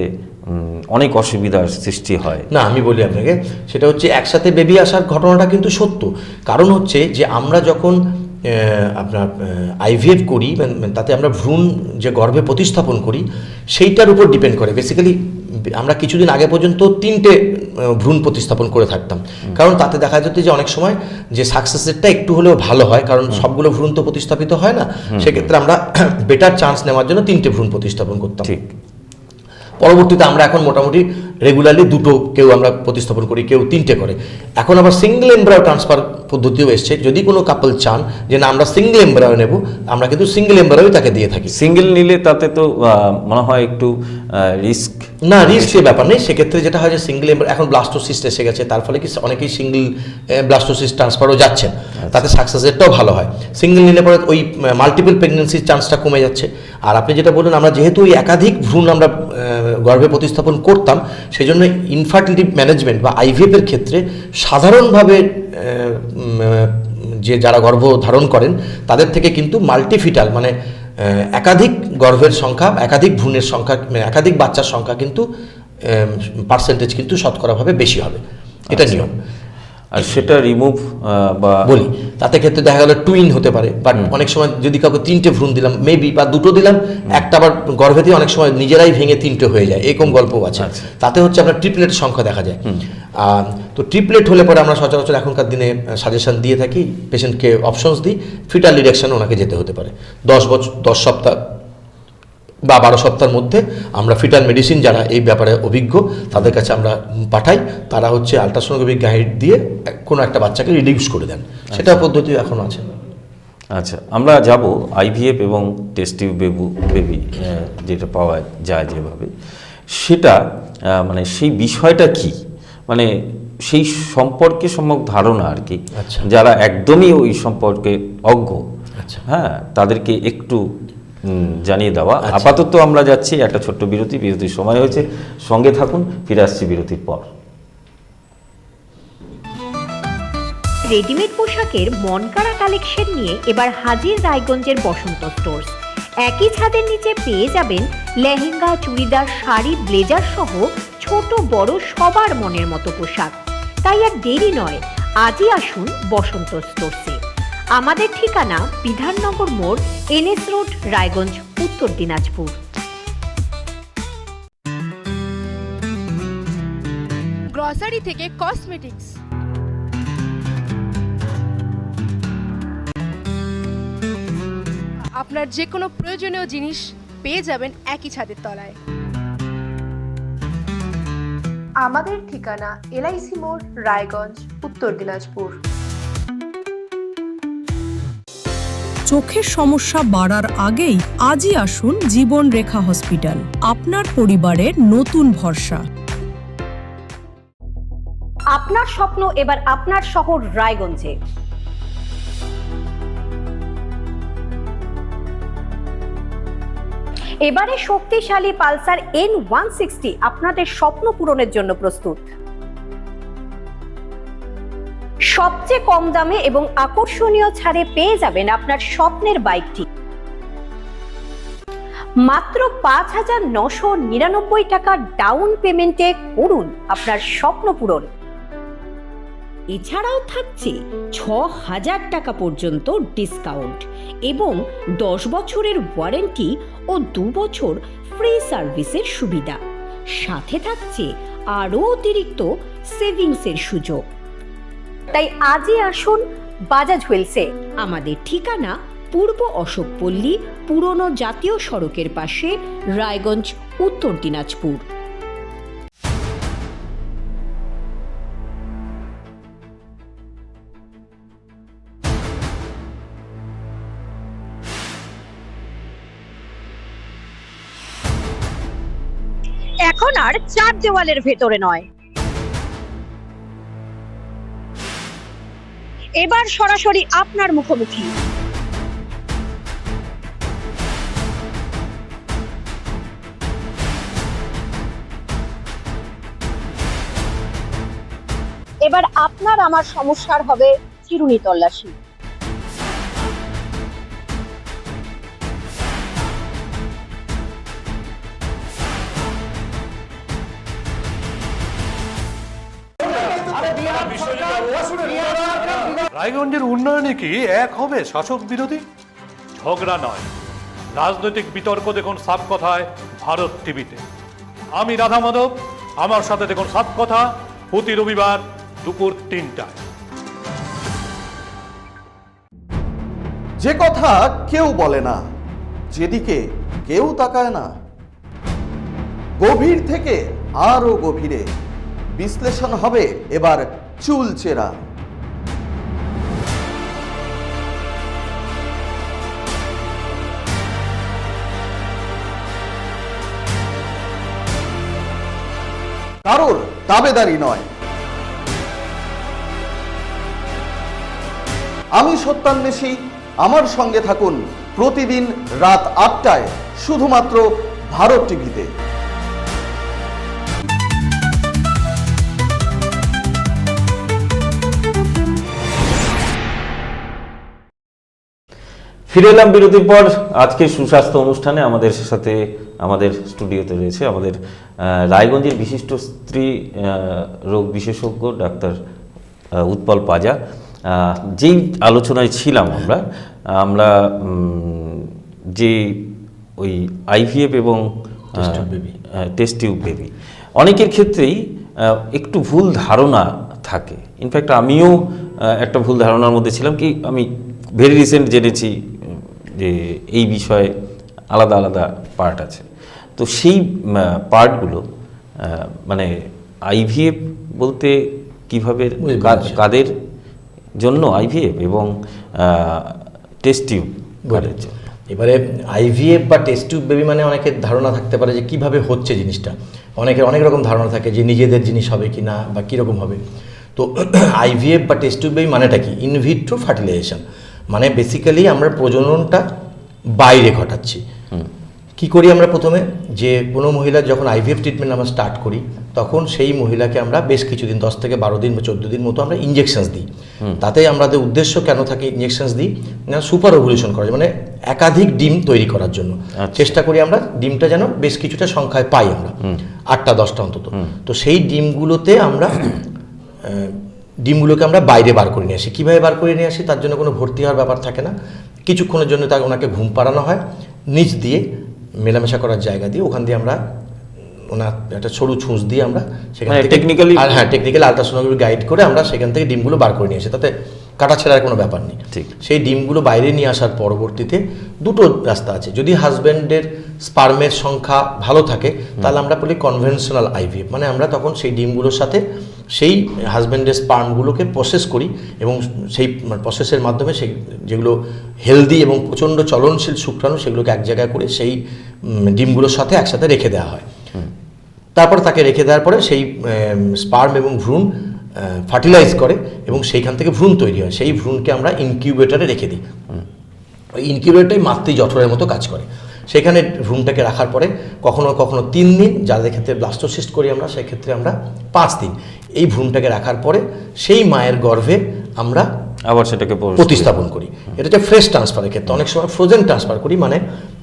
অনেক অসুবিধার সৃষ্টি হয়। না, আমি বলি আপনাকে, সেটা হচ্ছে একসাথে বেবি আসার ঘটনাটা কিন্তু সত্য। কারণ হচ্ছে যে আমরা যখন আপনার আইভিএফ করি, তাতে আমরা ভ্রূণ যে গর্ভে প্রতিস্থাপন করি সেইটার উপর ডিপেন্ড করে। বেসিক্যালি আমরা কিছুদিন আগে পর্যন্ত 3টে ভ্রূণ প্রতিস্থাপন করে থাকতাম, কারণ তাতে দেখা যেত যে অনেক সময় যে সাকসেসেরটা একটু হলেও ভালো হয়, কারণ সবগুলো ভ্রূণ তো প্রতিস্থাপিত হয় না, সেক্ষেত্রে আমরা বেটার চান্স নেওয়ার জন্য 3টে ভ্রূণ প্রতিস্থাপন করতাম। ঠিক, পরবর্তীতে আমরা এখন মোটামুটি রেগুলারলি 2টো, কেউ আমরা প্রতিস্থাপন করি, কেউ 3টে করে। এখন আবার সিঙ্গেল এমব্রায়ো ট্রান্সফার পদ্ধতিও এসছে। যদি কোনো কাপল চান যে না আমরা সিঙ্গেল এমব্রায়ো নেব, আমরা কিন্তু সিঙ্গেল এমব্রায়ো তাকে দিয়ে থাকি। সিঙ্গেল নিলে তাতে তো মনে হয় একটু রিস্ক। না, রিস্কের ব্যাপার নেই। সেক্ষেত্রে যেটা হয় যে সিঙ্গেল এখন ব্লাস্টোসিস্ট এসে গেছে, তার ফলে কি অনেকেই সিঙ্গেল ব্লাস্টোসিস্ট ট্রান্সফারও যাচ্ছেন, তাতে সাকসেস রেটটাও ভালো হয়। সিঙ্গেল নিলে পরে ওই মাল্টিপল প্রেগনেন্সির চান্সটা কমে যাচ্ছে। আর আপনি যেটা বললেন, আমরা যেহেতু ওই একাধিক ভ্রূণ আমরা গর্ভে প্রতিস্থাপন করতাম, সেই জন্য ইনফার্টিলিটি ম্যানেজমেন্ট বা আইভিএফের ক্ষেত্রে সাধারণভাবে যে যারা গর্ভ ধারণ করেন তাদের থেকে কিন্তু মাল্টিফিটাল মানে একাধিক গর্ভের সংখ্যা, একাধিক ভ্রূণের সংখ্যা, একাধিক বাচ্চার সংখ্যা কিন্তু পার্সেন্টেজ কিন্তু শতকরাভাবে বেশি হবে, এটা নিয়ম। আর সেটা রিমুভ বা বলি তাতে ক্ষেত্রে দেখা গেল টুইন হতে পারে, বাট অনেক সময় যদি কাউকে 3টে ভ্রূণ দিলাম মেবি, বা 2টো দিলাম, একটা আবার গর্ভেতে অনেক সময় নিজেরাই ভেঙে 3টে হয়ে যায়, এরকম গল্পও আছে। তাতে হচ্ছে আপনার ট্রিপলেটের সংখ্যা দেখা যায়। তো ট্রিপলেট হলে পরে আমরা সচরাচর এখনকার দিনে সাজেশন দিয়ে থাকি, পেশেন্টকে অপশনস দিই, ফিটাল ডিরেকশনে ওনাকে যেতে হতে পারে। 10 সপ্তাহ বা 12 সপ্তাহের মধ্যে আমরা ফিটাল মেডিসিন, যারা এই ব্যাপারে অভিজ্ঞ তাদের কাছে আমরা পাঠাই, তারা হচ্ছে আলট্রাসোনোগ্রাফিক গাইড দিয়ে কোনো একটা বাচ্চাকে রিডিউস করে দেন, সেটা পদ্ধতি এখন আছে। আচ্ছা, আমরা যাব আইভিএফ এবং টেস্ট টিউব বেবি যেটা পাওয়া যায় যেভাবে, সেটা মানে সেই বিষয়টা কি, মানে সেই সম্পর্কে সম্যক ধারণা আর কি, যারা একদমই ওই সম্পর্কে অজ্ঞ, হ্যাঁ, তাদেরকে একটু জানিয়ে দেওয়া। আপাতত আমরা যাচ্ছি একটা ছোট্ট বিরতির সময় হয়েছে, সঙ্গে থাকুন, ফিরে আসছি বিরতির পর। রেডিমেড পোশাকের মনকাড়া কালেকশন নিয়ে এবার হাজির রায়গঞ্জের বসন্ত স্টোর্স। একই ছাদের নিচে পেয়ে যাবেন লেহেঙ্গা, চুড়িদার, শাড়ি, ব্লেজার সহ ছোট বড় সবার মনের মতো পোশাক। তাই আর দেরি নয়, আজই আসুন বসন্ত স্টোর্সে। আমাদের ঠিকানা বিধাননগর মোড়, NS রোড, রায়গঞ্জ, উত্তর দিনাজপুর। গ্রসারি থেকে কসমেটিক্স, আপনার যে কোনো প্রয়োজনীয় জিনিস পেয়ে যাবেন একই ছাদের তলায়। আমাদের ঠিকানা এলআইসি মোড়, রায়গঞ্জ, উত্তর দিনাজপুর। চোখের সমস্যা বাড়ার আগেই আজই আসুন জীবন রেখা হসপিটাল, আপনার পরিবারের নতুন ভরসা। আপনার স্বপ্ন এবার আপনার শহর রায়গঞ্জে। এবারে শক্তিশালী পালসার N160 আপনাদের স্বপ্ন পূরণের জন্য প্রস্তুত। সবচেয়ে কম দামে এবং আকর্ষণীয় ছাড়ে পেয়ে যাবেন আপনার স্বপ্নের বাইকটি। মাত্র ৫,৯৯৯ টাকা ডাউন পেমেন্টে করুন আপনার স্বপ্ন পূরণ। এছাড়াও থাকছে ৬,০০০ টাকা পর্যন্ত ডিসকাউন্ট এবং ১০ বছরের ওয়ারেন্টি ও ২ বছর ফ্রি সার্ভিসের সুবিধা। সাথে থাকছে আরও অতিরিক্ত সেভিংসের সুযোগ। তাই আজই আসুন বাজাজ হুইলসে। আমাদের ঠিকানা পূর্ব অশোকপল্লী, পুরনো জাতীয় সড়কের পাশে, রায়গঞ্জ, উত্তর দিনাজপুর। এখন আর চার দেওয়ালের ভেতরে নয়, এবার সরাসরি আপনার মুখোমুখি। এবার আপনার আমার সমস্যার হবে চিরুনি তল্লাশি। রায়গঞ্জের উন্নয়নে কি এক হবে শাসক বিরোধী? ঝগড়া নয়, রাজনৈতিক বিতর্ক দেখুন সাপ কথায় ভারত টিভিতে। আমি রাধা মাধব, আমার সাথে দেখুন সাপ কথা প্রতি রবিবার দুপুর ৩টায়। যে কথা কেউ বলে না, যেদিকে কেউ তাকায় না, গভীর থেকে আরো গভীরে বিশ্লেষণ হবে এবার চুলচেরা। কারোর দাবেদারি নয়। আমি সত্যান্বেষী, আমার সঙ্গে থাকুন প্রতিদিন রাত ৮টায় শুধুমাত্র ভারত টিভিতে। ফিরে এলাম বিরতির পর। আজকে সুস্বাস্থ্য অনুষ্ঠানে আমাদের সাথে আমাদের স্টুডিওতে রয়েছে আমাদের রায়গঞ্জের বিশিষ্ট স্ত্রী রোগ বিশেষজ্ঞ ডাক্তার উৎপল পাজা। যেই আলোচনায় ছিলাম আমরা যে ওই আইভিএফ এবং টেস্ট টিউব বেবি অনেকের ক্ষেত্রেই একটু ভুল ধারণা থাকে। ইনফ্যাক্ট আমিও একটা ভুল ধারণার মধ্যে ছিলাম। কি আমি ভেরি রিসেন্ট জেনেছি যে এই বিষয়ে আলাদা আলাদা পার্ট আছে। তো সেই পার্টগুলো মানে আইভিএফ বলতে কিভাবে কাদের জন্য আইভিএফ এবং টেস্ট টিউব কাদের জন্য? এবারে আইভিএফ বা টেস্ট টিউব বেবি মানে অনেকের ধারণা থাকতে পারে যে কিভাবে হচ্ছে জিনিসটা। অনেকের অনেক রকম ধারণা থাকে যে নিজেদের জিনিস হবে কি না বা কীরকম হবে। তো আইভিএফ বা টেস্ট টিউব বেবি মানেটা কি? In vitro fertilisation. মানে বেসিক্যালি আমরা প্রজননটা বাইরে ঘটাচ্ছি। কি করি আমরা প্রথমে, যে কোনো মহিলার যখন আইভিএফ ট্রিটমেন্ট আমরা স্টার্ট করি তখন সেই মহিলাকে আমরা বেশ কিছুদিন 10 থেকে 12 দিন বা 14 দিন মতো আমরা ইঞ্জেকশনস দিই। তাতে আমাদের উদ্দেশ্য কেন থাকে ইঞ্জেকশনস দিই না, সুপার ওভুলেশন করা যায়, মানে একাধিক ডিম তৈরি করার জন্য চেষ্টা করি আমরা ডিমটা যেন বেশ কিছুটা সংখ্যায় পাই আমরা, 8টা 10টা অন্তত। তো সেই ডিমগুলোকে আমরা বাইরে বার করে নিয়ে আসি। কীভাবে বার করে নিয়ে আসি? তার জন্য কোনো ভর্তি হওয়ার ব্যাপার থাকে না। কিছুক্ষণের জন্য তাকে ওনাকে ঘুম পাড়ানো হয়, নিচ দিয়ে মেলামেশা করার জায়গা দিয়ে ওখান দিয়ে আমরা ওনার একটা সরু ছুঁচ দিয়ে আমরা সেখান থেকে টেকনিক্যালি আলট্রাসোনোগ্রাফি গাইড করে আমরা সেখান থেকে ডিমগুলো বার করে নিয়ে আসি। তাতে কাটাছেড়ার কোনো ব্যাপার নেই। ঠিক। সেই ডিমগুলো বাইরে নিয়ে আসার পরবর্তীতে দুটো রাস্তা আছে। যদি হাজব্যান্ডের স্পার্মের সংখ্যা ভালো থাকে তাহলে আমরা বলি কনভেনশনাল আইভিএফ, মানে আমরা তখন সেই ডিমগুলোর সাথে সেই হাজব্যান্ডের স্পার্মগুলোকে প্রসেস করি এবং সেই প্রসেসের মাধ্যমে সেই যেগুলো হেলদি এবং প্রচণ্ড চলনশীল শুক্রাণু সেগুলোকে এক জায়গায় করে সেই ডিমগুলোর সাথে একসাথে রেখে দেওয়া হয়। তারপর তাকে রেখে দেওয়ার পরে সেই স্পার্ম এবং ভ্রূণ ফার্টিলাইজ করে এবং সেইখান থেকে ভ্রূণ তৈরি হয়। সেই ভ্রূণকে আমরা ইনকিউবেটরে রেখে দিই। ওই ইনকিউবেটরটাই মাতৃ জঠরের মতো কাজ করে। সেখানে ভ্রূণটাকে রাখার পরে কখনো কখনো 3 দিন, যাদের ক্ষেত্রে ব্লাস্টোসিস্ট করি আমরা সেক্ষেত্রে আমরা 5 দিন এই ভ্রূণটাকে রাখার পরে সেই মায়ের গর্ভে আমরা আবার সেটাকে প্রতিস্থাপন করি। এটা হচ্ছে ফ্রেশ ট্রান্সফারের ক্ষেত্রে। অনেক সময় ফ্রোজেন ট্রান্সফার করি, মানে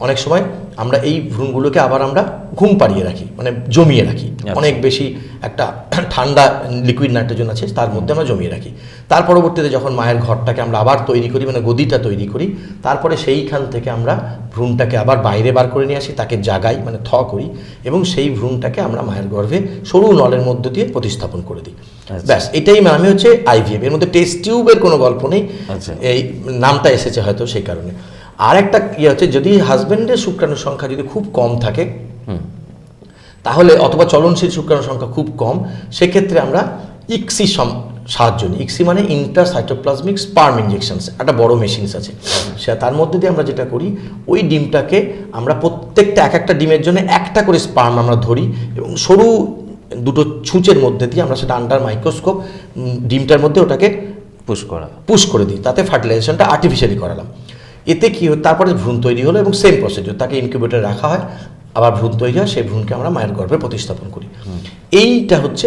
অনেক সময় আমরা এই ভ্রূণগুলোকে আবার আমরা ঘুম পাড়িয়ে রাখি, মানে জমিয়ে রাখি। অনেক বেশি একটা ঠান্ডা লিকুইড নাইট্রোজেন আছে তার মধ্যে আমরা জমিয়ে রাখি। তার পরবর্তীতে যখন মায়ের ঘরটাকে আমরা আবার তৈরি করি, মানে গদিটা তৈরি করি, তারপরে সেইখান থেকে আমরা ভ্রূণটাকে আবার বাইরে বার করে নিয়ে আসি, তাকে জাগাই মানে করি এবং সেই ভ্রূণটাকে আমরা মায়ের গর্ভে সরু নলের মধ্য দিয়ে প্রতিস্থাপন করে দিই। ব্যাস, এটাই নামে হচ্ছে আইভিএফ। এর মধ্যে টেস্ট টিউবের কোনো গল্প নেই, এই নামটা এসেছে হয়তো সেই কারণে। আর একটা ইয়ে হচ্ছে, যদি হাজব্যান্ডের শুক্রাণুর সংখ্যা যদি খুব কম থাকে তাহলে, অথবা চলনশীল শুক্রাণুর সংখ্যা খুব কম, সেক্ষেত্রে আমরা ইক্সি সাহায্য নিই। ইক্সি মানে ইন্ট্রাসাইটোপ্লাজমিক স্পার্ম ইনজেকশনস, একটা বড় মেশিনস আছে। সে তার মধ্যে দিয়ে আমরা যেটা করি, ওই ডিমটাকে আমরা প্রত্যেকটা এক একটা ডিমের জন্য একটা করে স্পার্ম আমরা ধরি এবং সরু দুটো ছুঁচের মধ্যে দিয়ে আমরা সেটা আন্ডার মাইক্রোস্কোপ ডিমটার মধ্যে ওটাকে পুশ করে দিই। তাতে ফার্টিলাইজেশনটা আর্টিফিশিয়ালি করালাম। এতে কি হয়, তারপরে ভ্রূণ তৈরি হলো এবং সেম প্রসিডিউর, তাকে ইনকিউবেটরে রাখা হয়, আবার ভ্রূণ তৈরি হয়, সেই ভ্রূণকে আমরা মায়ের গর্ভে প্রতিস্থাপন করি। এইটা হচ্ছে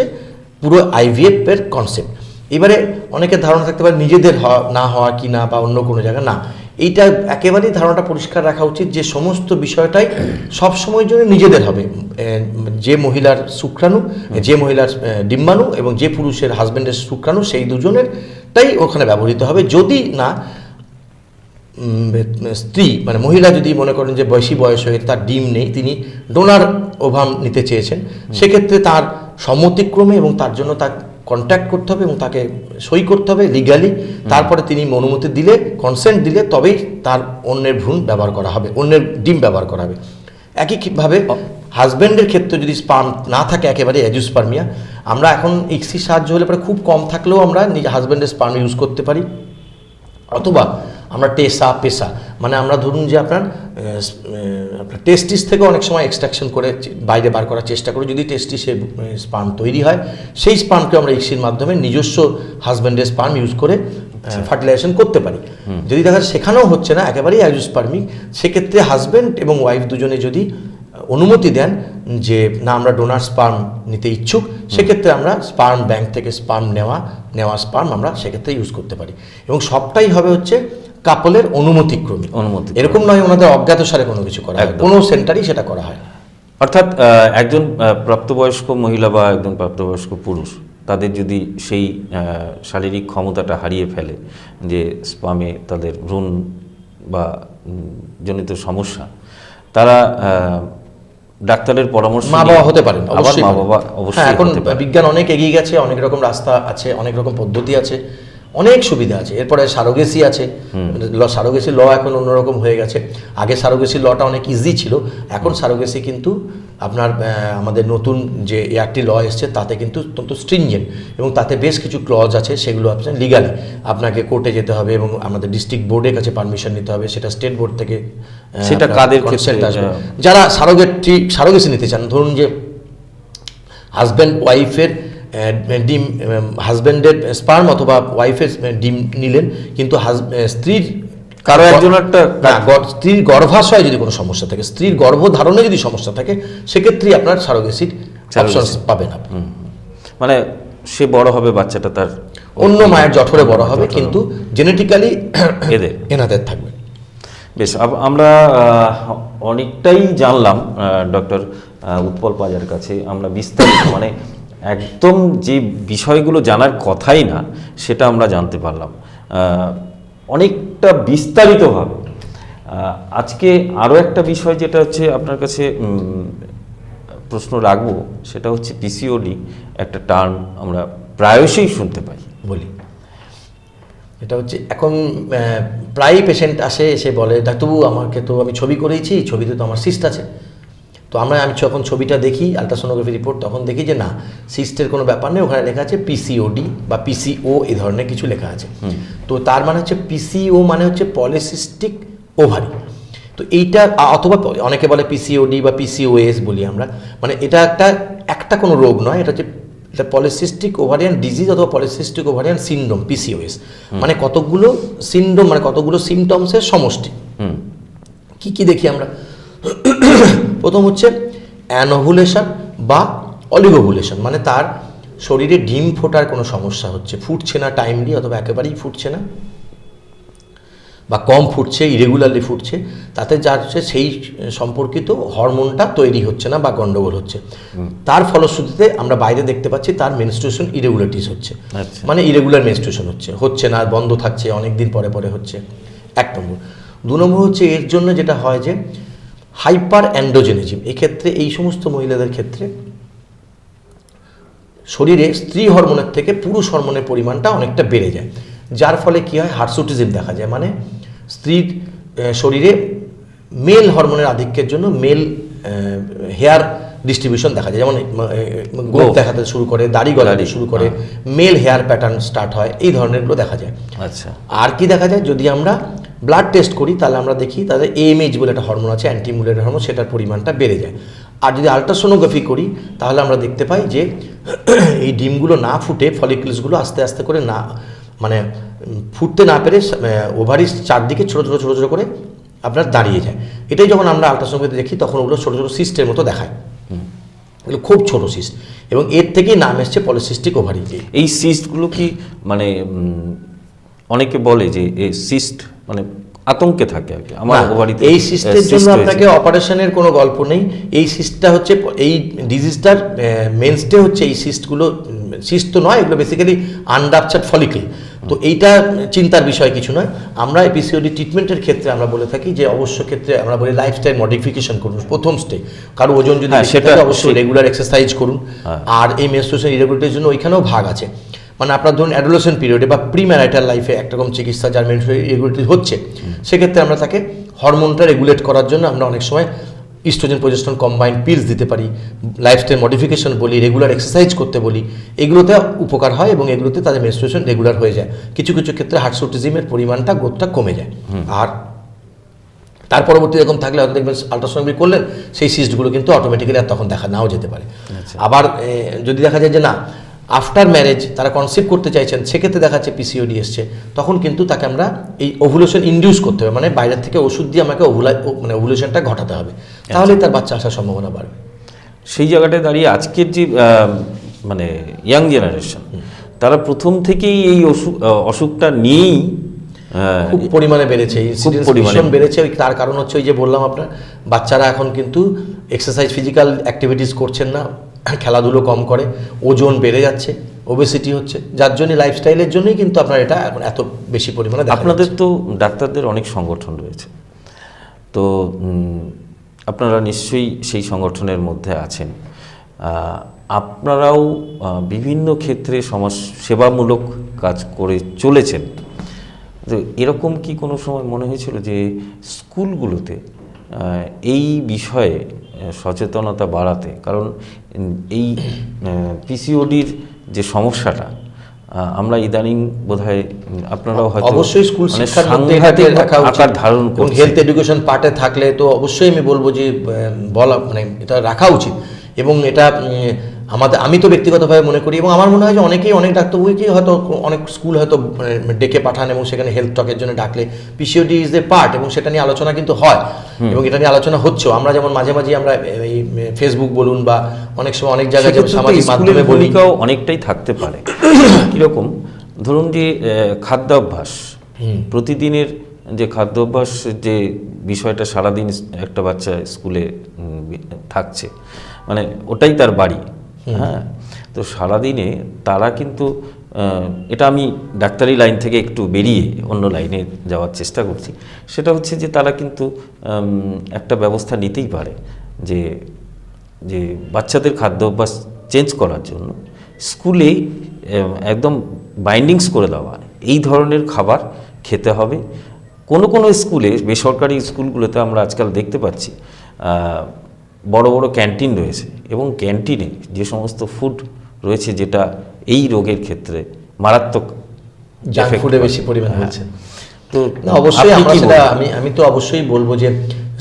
পুরো আইভিএফ এর কনসেপ্ট। এবারে অনেকের ধারণা থাকতে পারে নিজেদের না হওয়া কি না, বা অন্য কোনো জায়গা না। এইটা একেবারেই ধারণাটা পরিষ্কার রাখা উচিত যে সমস্ত বিষয়টাই সবসময়ের জন্য নিজেদের হবে। যে মহিলার শুক্রাণু, যে মহিলার ডিম্বাণু এবং যে পুরুষের হাজব্যান্ডের শুক্রাণু, সেই দুজনেরটাই ওখানে ব্যবহৃত হবে। যদি না স্ত্রী মানে মহিলা যদি মনে করেন যে বেশি বয়স হয়ে তার ডিম নেই, তিনি ডোনার ওভাম নিতে চেয়েছেন, সেক্ষেত্রে তার সম্মতিক্রমে এবং তার জন্য তার কন্ট্যাক্ট করতে হবে এবং তাকে সই করতে হবে লিগালি। তারপরে তিনি অনুমতি দিলে, কনসেন্ট দিলে, তবেই তার অন্যের ভ্রূণ ব্যবহার করা হবে, অন্যের ডিম ব্যবহার করা হবে। একইভাবে হাজব্যান্ডের ক্ষেত্রে যদি স্পার্ম না থাকে একেবারে অ্যাজিওস্পার্মিয়া, আমরা এখন ইক্সি সাহায্য হলে পরে খুব কম থাকলেও আমরা নিজে হাজব্যান্ডের স্পার্ম ইউজ করতে পারি। অথবা আমরা পেশা মানে আমরা ধরুন যে আপনার টেস্টিস থেকে অনেক সময় এক্সট্রাকশন করে বাইরে বার করার চেষ্টা করি। যদি টেস্টিসে স্পার্ম তৈরি হয়, সেই স্পার্মকে আমরা ইক্সির মাধ্যমে নিজস্ব হাজব্যান্ডের স্পার্ম ইউজ করে ফার্টিলাইজেশন করতে পারি। যদি দেখা যায় সেখানেও হচ্ছে না, একেবারেই অ্যাজিওস্পার্মিক, সেক্ষেত্রে হাজব্যান্ড এবং ওয়াইফ দুজনে যদি অনুমতি দেন যে না আমরা ডোনার স্পার্ম নিতে ইচ্ছুক, সেক্ষেত্রে আমরা স্পার্ম ব্যাংক থেকে স্পার্ম নেওয়া স্পার্ম আমরা সেক্ষেত্রে ইউজ করতে পারি। এবং সবটাই হবে হচ্ছে কাপলের অনুমতিক্রমে, এরকম নয় ওনাদের অজ্ঞাতসারে কোনো কিছু করা হয়, কোনো সেন্টারই সেটা করা হয়। অর্থাৎ একজন প্রাপ্তবয়স্ক মহিলা বা একজন প্রাপ্তবয়স্ক পুরুষ, তাদের যদি সেই শারীরিক ক্ষমতাটা হারিয়ে ফেলে, যে স্পামে তাদের ভ্রূণ বা জনিত সমস্যা, তারা ডাক্তারের পরামর্শ মা বাবা হতে পারেন, আবার মা বাবা অবশ্যই। এখন বিজ্ঞান অনেক এগিয়ে গেছে, অনেক রকম রাস্তা আছে, অনেক রকম পদ্ধতি আছে, অনেক সুবিধা আছে। এরপরে সারোগেসি আছে, সারোগেসি ল এখন অন্যরকম হয়ে গেছে। আগে সারোগেসি লটা অনেক ইজি ছিল, এখন সারোগেসি কিন্তু আপনার আমাদের নতুন যে একটি ল এসছে তাতে কিন্তু অত্যন্ত স্ট্রিনজেন্ট এবং তাতে বেশ কিছু ক্লজ আছে, সেগুলো আপনার লিগালি আপনাকে কোর্টে যেতে হবে এবং আমাদের ডিস্ট্রিক্ট বোর্ডের কাছে পারমিশন নিতে হবে, সেটা স্টেট বোর্ড থেকে। সেটা কাদের ক্ষেত্রে? যারা সারোগেসি নিতে চান, ধরুন যে হাজব্যান্ড ওয়াইফের ডিম, হাজব্যান্ডের স্পার্ম অথবা ওয়াইফের ডিম নিলেন, কিন্তু স্ত্রীর কারো একজন একটা স্ত্রীর গর্ভাশয়ে যদি কোনো সমস্যা থাকে, স্ত্রীর গর্ভধারণে যদি সমস্যা থাকে, সেক্ষেত্রে আপনার সারোগেসির অপশন পাবেন আপনি। মানে সে বড় হবে, বাচ্চাটা তার অন্য মায়ের জঠরে বড় হবে, কিন্তু জেনেটিক্যালি এনাদের থাকবে। বেশ, আমরা অনেকটাই জানলাম ডক্টর উৎপল পাজার কাছে। আমরা বিস্তারিত মানে একদম যে বিষয়গুলো জানার কথাই না সেটা আমরা জানতে পারলাম অনেকটা বিস্তারিতভাবে। আজকে আরও একটা বিষয় যেটা হচ্ছে আপনার কাছে প্রশ্ন রাখবো, সেটা হচ্ছে পিসিওডি, একটা টার্ম আমরা প্রায়শই শুনতে পাই। বলি, এটা হচ্ছে এখন প্রায় পেশেন্ট আসে, এসে বলে ডাক্তারবাবু আমাকে তো আমি ছবি করেইছি, ছবিতে তো আমার সিস্ট আছে। তো আমি যখন ছবিটা দেখি আলট্রাসোনোগ্রাফি রিপোর্ট, তখন দেখি যে না, সিস্টের কোনো ব্যাপার নেই, ওখানে লেখা আছে পিসিওডি বা পিসিও এই ধরনের কিছু লেখা আছে। তো তার মানে হচ্ছে পিসিও মানে হচ্ছে পলিসিস্টিক ওভারি। তো এইটা অথবা অনেকে বলে পিসিওডি বা পিসিওএস বলি আমরা, মানে এটা একটা কোনো রোগ নয়, এটা হচ্ছে এটা পলিসিস্টিক ওভারিয়ান ডিজিজ অথবা পলিসিস্টিক ওভারিয়ান সিনড্রোম, পিসিওএস। মানে কতগুলো সিনড্রোম মানে কতগুলো সিমটমসের সমষ্টি। কি কি দেখি আমরা? প্রথম হচ্ছে অ্যানোভুলেশন বা অলিগোভুলেশন, মানে তার শরীরে ডিম ফোটার কোনো সমস্যা হচ্ছে, ফুটছে না টাইমলি অথবা একেবারেই ফুটছে না বা কম ফুটছে, ইরেগুলারলি ফুটছে, তাতে যা হচ্ছে সেই সম্পর্কিত হরমোনটা তৈরি হচ্ছে না বা গন্ডগোল হচ্ছে। তার ফলশ্রুতিতে আমরা বাইরে দেখতে পাচ্ছি তার মেনস্ট্রুয়েশন ইরেগুলারিটিস হচ্ছে, মানে ইরেগুলার মেনস্ট্রুয়েশন হচ্ছে না, বন্ধ থাকছে, অনেক দিন পরে পরে হচ্ছে, 1 নম্বর। 2 নম্বর হচ্ছে এর জন্য যেটা হয় যে হাইপার অ্যান্ড্রোজেনিজম। এক্ষেত্রে এই সমস্ত মহিলাদের ক্ষেত্রে শরীরে স্ত্রী হরমোনের থেকে পুরুষ হরমোনের পরিমাণটা অনেকটা বেড়ে যায়, যার ফলে কী হয়, হার্সুটিজম দেখা যায়। মানে স্ত্রীর শরীরে মেল হরমোনের আধিক্যের জন্য মেল হেয়ার ডিস্ট্রিবিউশন দেখা যায়, যেমন গোঁফ দেখাতে শুরু করে, দাড়ি গলাতে শুরু করে, মেল হেয়ার প্যাটার্ন স্টার্ট হয়, এই ধরনেরগুলো দেখা যায়। আচ্ছা, আর কি দেখা যায়? যদি আমরা ব্লাড টেস্ট করি তাহলে আমরা দেখি তাদের এএমএইচ বলে একটা হরমোন আছে, অ্যান্টিমুলের হরমোন, সেটার পরিমাণটা বেড়ে যায়। আর যদি আলট্রাসোনোগ্রাফি করি তাহলে আমরা দেখতে পাই যে এই ডিমগুলো না ফুটে ফলিকুলসগুলো আস্তে আস্তে করে না, মানে ফুটতে না পেরে ওভারির চারদিকে ছোটো ছোটো ছোটো ছোটো করে আপনার দাঁড়িয়ে যায়। এটাই যখন আমরা আলট্রাসোনোগ্রাফি দেখি তখন ওগুলো ছোটো ছোটো সিস্টের মতো দেখায়, এগুলো খুব ছোটো সিস্ট, এবং এর থেকেই নাম এসছে পলিসিস্টিক ওভারি। এই সিস্টগুলো কি মানে অনেকে বলে যে এই সিস্ট মানে আতঙ্কে থাকে আর কি, আমার ওভারিতে এই সিস্টের জন্য আপনাকে অপারেশনের কোনো গল্প নেই। এই সিস্টটা হচ্ছে এই ডিজিজটার মেনস্টে হচ্ছে এই সিস্টগুলো, সিস্ট তো নয়, এগুলো বেসিক্যালি আনরাপচার্ড ফলিকল। তো এইটা চিন্তার বিষয় কিছু নয়। আমরা পিসিওডি ট্রিটমেন্টের ক্ষেত্রে আমরা বলে থাকি যে অবশ্য ক্ষেত্রে আমরা বলি লাইফস্টাইল মডিফিকেশন করুন প্রথম স্টে, কারো ওজন যদি সেটা অবশ্যই রেগুলার এক্সারসাইজ করুন। আর এই মেনস্ট্রুয়েশন ইরেগুলারিটির জন্য ওইখানেও ভাগ আছে, মানে আপনার ধরুন অ্যাডোলেসেন্ট পিরিয়ডে বা প্রি ম্যারিটাল লাইফে একরকম চিকিৎসা যার মেনস্ট্রুয়েশন ইরেগুলারিটি হচ্ছে, সেক্ষেত্রে আমরা তাকে হরমোনটা রেগুলেট করার জন্য আমরা অনেক সময় ইস্ট্রোজেন প্রজেস্টেরন কম্বাইন্ড পিলস দিতে পারি, লাইফস্টাইল মডিফিকেশন বলি, রেগুলার এক্সারসাইজ করতে বলি, এগুলোতে উপকার হয় এবং এগুলোতে তাদের মেনস্ট্রুয়েশন রেগুলার হয়ে যায়। কিছু কিছু ক্ষেত্রে হার্সুটিজমের পরিমাণটা গ্রোথটা কমে যায়। আর তার পরবর্তী এরকম থাকলে হয়তো দেখবেন আলট্রাসোনোগ্রাফি করলেন, সেই সিস্টগুলো কিন্তু অটোমেটিক্যালি আর তখন দেখা নাও যেতে পারে। আবার যদি দেখা যায় যে না, আফটার ম্যারেজ তারা কনসেপ্ট করতে চাইছেন, সেক্ষেত্রে দেখা যাচ্ছে পিসিওডি এসছে, তখন কিন্তু তাকে আমরা এই ওভুলেশন ইনডিউস করতে হবে, মানে বাইরের থেকে ওষুধ দিয়ে আমাকে মানে ওভুলেশনটা ঘটাতে হবে, তাহলে তার বাচ্চা আসার সম্ভাবনা বাড়বে। সেই জায়গাটায় দাঁড়িয়ে আজকের যে মানে ইয়াং জেনারেশন, তারা প্রথম থেকেই এই অসুখটা নিয়েই খুব পরিমাণে বেড়েছে, ইনসিডেন্স বেড়েছে। তার কারণ হচ্ছে ওই যে বললাম আপনার, বাচ্চারা এখন কিন্তু এক্সারসাইজ ফিজিক্যাল অ্যাক্টিভিটিস করছেন না, খেলাধুলো কম করে, ওজন বেড়ে যাচ্ছে, ওবেসিটি হচ্ছে, যার জন্য লাইফস্টাইলের জন্যই কিন্তু আপনার এটা এখন এত বেশি পরিমাণে। আপনাদের তো ডাক্তারদের অনেক সংগঠন রয়েছে, তো আপনারা নিশ্চয়ই সেই সংগঠনের মধ্যে আছেন, আপনারাও বিভিন্ন ক্ষেত্রে সমাজ সেবামূলক কাজ করে চলেছেন। তো এরকম কি কোনো সময় মনে হয়েছিল যে স্কুলগুলোতে এই বিষয়ে সচেতনতা বাড়াতে? কারণ এই পিসিওডির যে সমস্যাটা আমরা ইদানিং বোধহয় আপনারাও হয়তো অবশ্যই স্কুল শিক্ষার মধ্যে রাখা উচিত, ধারণ করুন। হেলথ এডুকেশন পার্টে থাকলে তো অবশ্যই আমি বলবো যে বলা মানে এটা রাখা উচিত, এবং এটা আমি তো ব্যক্তিগতভাবে মনে করি, এবং আমার মনে হয় যে অনেকেই, অনেক ডাক্তারবাবুকেই হয়তো অনেক স্কুল হয়তো ডেকে পাঠান এবং সেখানে হেলথ টকের জন্য ডাকলে পিসিওডি ইজ এ পার্ট, এবং সেটা নিয়ে আলোচনা কিন্তু হয় এবং এটা নিয়ে আলোচনা হচ্ছেও। আমরা যেমন মাঝে মাঝে আমরা এই ফেসবুক বলুন বা অনেক সময় অনেক জায়গায় সামাজিক মাধ্যমে বলি, অনেকটাই থাকতে পারে। কীরকম? ধরুন যে খাদ্যাভ্যাস, প্রতিদিনের যে খাদ্যাভ্যাস, যে বিষয়টা সারাদিন একটা বাচ্চা স্কুলে থাকছে, মানে ওটাই তার বাড়ি। হ্যাঁ, তো সারাদিনে তারা কিন্তু, এটা আমি ডাক্তারি লাইন থেকে একটু বেরিয়ে অন্য লাইনে যাওয়ার চেষ্টা করছি, সেটা হচ্ছে যে তারা কিন্তু একটা ব্যবস্থা নিতেই পারে যে যে বাচ্চাদের খাদ্যাভ্যাস চেঞ্জ করার জন্য স্কুলে একদম বাইন্ডিংস করে দেওয়া এই ধরনের খাবার খেতে হবে। কোনো কোনো স্কুলে, বেসরকারি স্কুলগুলোতে আমরা আজকাল দেখতে পাচ্ছি বড় বড় ক্যান্টিন রয়েছে, এবং ক্যান্টিনে যে সমস্ত ফুড রয়েছে যেটা এই রোগের ক্ষেত্রে মারাত্মক জাঙ্ক effect ফুডে করে। বেশি পরিমাণ হ্যাঁ। হচ্ছে। তো না, অবশ্যই আপনি আমরা কি সেটা বলবেন? আমি তো অবশ্যই বলবো যে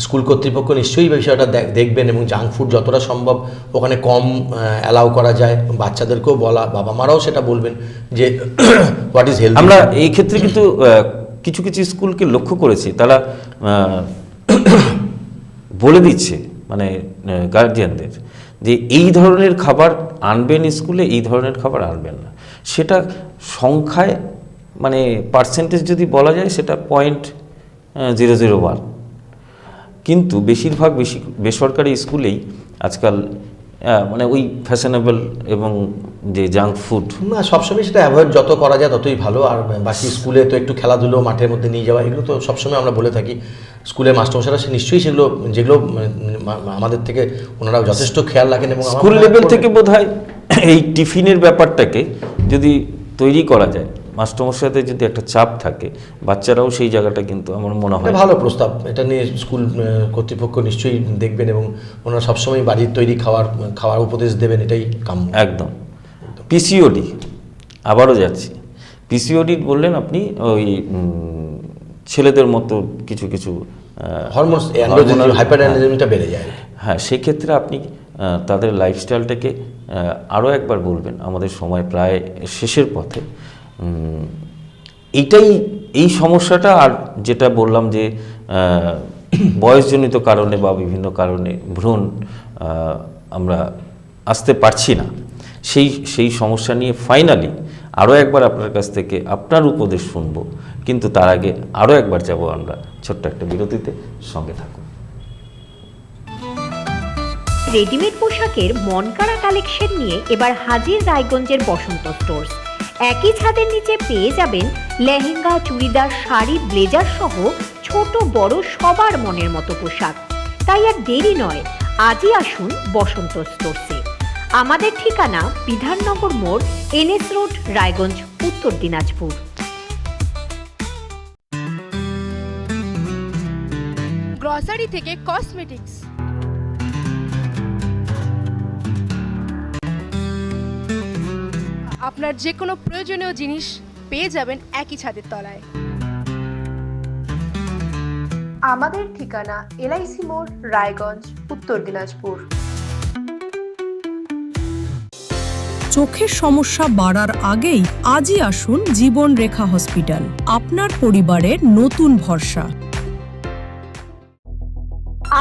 স্কুল কর্তৃপক্ষ নিশ্চয়ই বিষয়টা দেখবেন, এবং জাঙ্ক ফুড যতটা সম্ভব ওখানে কম অ্যালাউ করা যায়। বাচ্চাদেরকেও বলা, বাবা মারাও সেটা বলবেন যে হোয়াট ইজ হেলথি। আমরা এই ক্ষেত্রে কিন্তু কিছু কিছু স্কুলকে লক্ষ্য করেছি, তারা বলে দিচ্ছে মানে গার্জিয়ানদের যে এই ধরনের খাবার আনবেন স্কুলে, এই ধরনের খাবার আনবেন না। সেটা সংখ্যায় মানে পার্সেন্টেজ যদি বলা যায় সেটা 0.001, কিন্তু বেশিরভাগ বেসরকারি স্কুলেই আজকাল মানে ওই ফ্যাশনেবল এবং যে জাঙ্ক ফুড, না, সবসময় সেটা অ্যাভয়েড যত করা যায় ততই ভালো। আর বাকি স্কুলে তো একটু খেলাধুলো, মাঠের মধ্যে নিয়ে যাওয়া, এগুলো তো সবসময় আমরা বলে থাকি। স্কুলের মাস্টারমশাইরা নিশ্চয়ই সেগুলো, যেগুলো আমাদের থেকে ওনারাও যথেষ্ট খেয়াল রাখেন, এবং স্কুল লেভেল থেকে বোধহয় এই টিফিনের ব্যাপারটাকে যদি তৈরি করা যায়, মাস্টারমশাইদের যদি একটা চাপ থাকে, বাচ্চারাও সেই জায়গাটা কিন্তু আমার মনে হয় এটা ভালো প্রস্তাব। এটা নিয়ে স্কুল কর্তৃপক্ষ নিশ্চয়ই দেখবেন, এবং ওনারা সবসময় বাড়ির তৈরি খাওয়ার উপদেশ দেবেন, এটাই কাম্য। একদম। পিসিওডি, আবারও যাচ্ছি, পিসিওডি বললেন আপনি, ওই ছেলেদের মতো কিছু কিছু হরমোনস, হাইপার অ্যান্ড্রোজেনিকটা বেড়ে যায়। হ্যাঁ, সেক্ষেত্রে আপনি তাদের লাইফস্টাইলটাকে আরও একবার বলবেন। আমাদের সময় প্রায় শেষের পথে। এই সমস্যাটা, আর যেটা বললাম যে বয়সজনিত কারণে বা বিভিন্ন কারণে ভ্রূণ আমরা আসতে পারছি না, সেই সমস্যা নিয়ে ফাইনালি আরও একবার আপনার কাছ থেকে আপনার উপদেশ শুনব। কিন্তু তার আগে আরও একবার যাব আমরা ছোট্ট একটা বিরতিতে, সঙ্গে থাকুন। রেডিমেড পোশাকের মনকাড়া কালেকশন নিয়ে এবার হাজির রায়গঞ্জের বসন্ত স্টোর্স। একই ছাদের নিচে পেয়ে যাবেন লেহেঙ্গা, চুড়িদার, শাড়ি, ব্লেজার সহ ছোট বড় সবার মনের মতো পোশাক। তাই আর দেরি নয়, আজই আসুন বসন্ত স্টোর্সে। আমাদের ঠিকানা বিধাননগর মোড়, NS রোড, রায়গঞ্জ, উত্তর দিনাজপুর। গ্রসারি থেকে কসমেটিক্স, আপনার যে কোনো প্রয়োজনীয় জিনিস পেয়ে যাবেন একই ছাদের তলায়। আমাদের ঠিকানা LIC মোড়, রায়গঞ্জ, উত্তর দিনাজপুর। চোখের সমস্যা বাড়ার আগেই আজই আসুন জীবন রেখা হসপিটাল, আপনার পরিবারের নতুন ভরসা।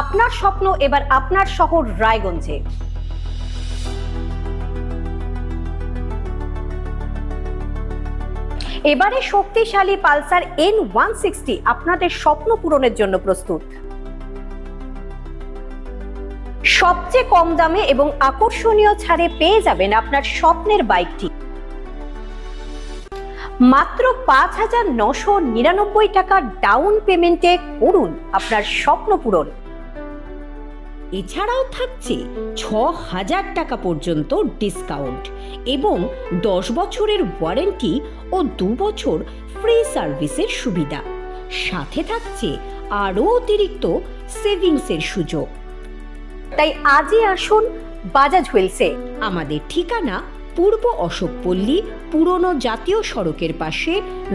আপনার স্বপ্ন এবার আপনার শহর রায়গঞ্জে। এবারে শক্তিশালী পালসার N160 আপনাদের স্বপ্ন পূরণের জন্য প্রস্তুত। সবচেয়ে কম দামে এবং আকর্ষণীয় ছাড়ে পেয়ে যাবেন আপনার স্বপ্নের বাইকটি। মাত্র 5,999 টাকা ডাউন পেমেন্টে করুন আপনার স্বপ্ন পূরণ। এছাড়াও থাকছে 6,000 টাকা পর্যন্ত ডিসকাউন্ট এবং 10 বছরের ওয়ারেন্টি ও 2 বছর ফ্রি সার্ভিসের সুবিধা। সাথে থাকছে আরও অতিরিক্ত সেভিংসের সুযোগ। তাই আজই আসুন বাজাজ হুইলসে। আমাদের ঠিকানা পূর্ব অশোকপল্লী, পুরনো জাতীয় সড়কের পাশে,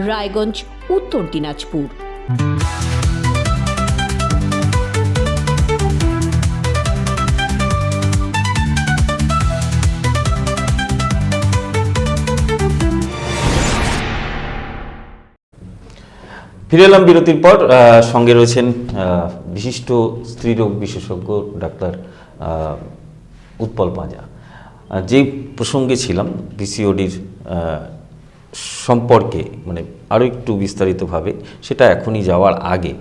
রায়গঞ্জ, উত্তর দিনাজপুর। ফিরে এলাম বিরতির পর। সঙ্গে রয়েছেন বিশিষ্ট স্ত্রীরোগ বিশেষজ্ঞ ডাক্তার উৎপল পাঁজা। যে প্রসঙ্গে ছিলাম পিসিওডির সম্পর্কে, মানে আরও একটু বিস্তারিতভাবে, সেটা এখনই যাওয়ার আগে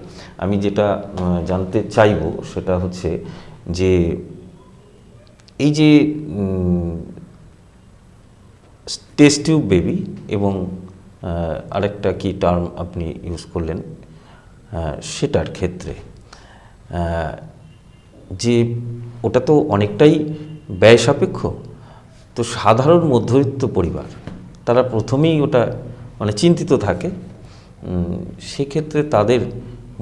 আমি যেটা জানতে চাইব সেটা হচ্ছে যে এই যে টেস্ট টিউব বেবি এবং আরেকটা কি টার্ম আপনি ইউজ করলেন, সেটার ক্ষেত্রে যে ওটা তো অনেকটাই ব্যয় সাপেক্ষ। তো সাধারণ মধ্যবিত্ত পরিবার তারা প্রথমেই ওটা মানে চিন্তিত থাকে, সেক্ষেত্রে তাদের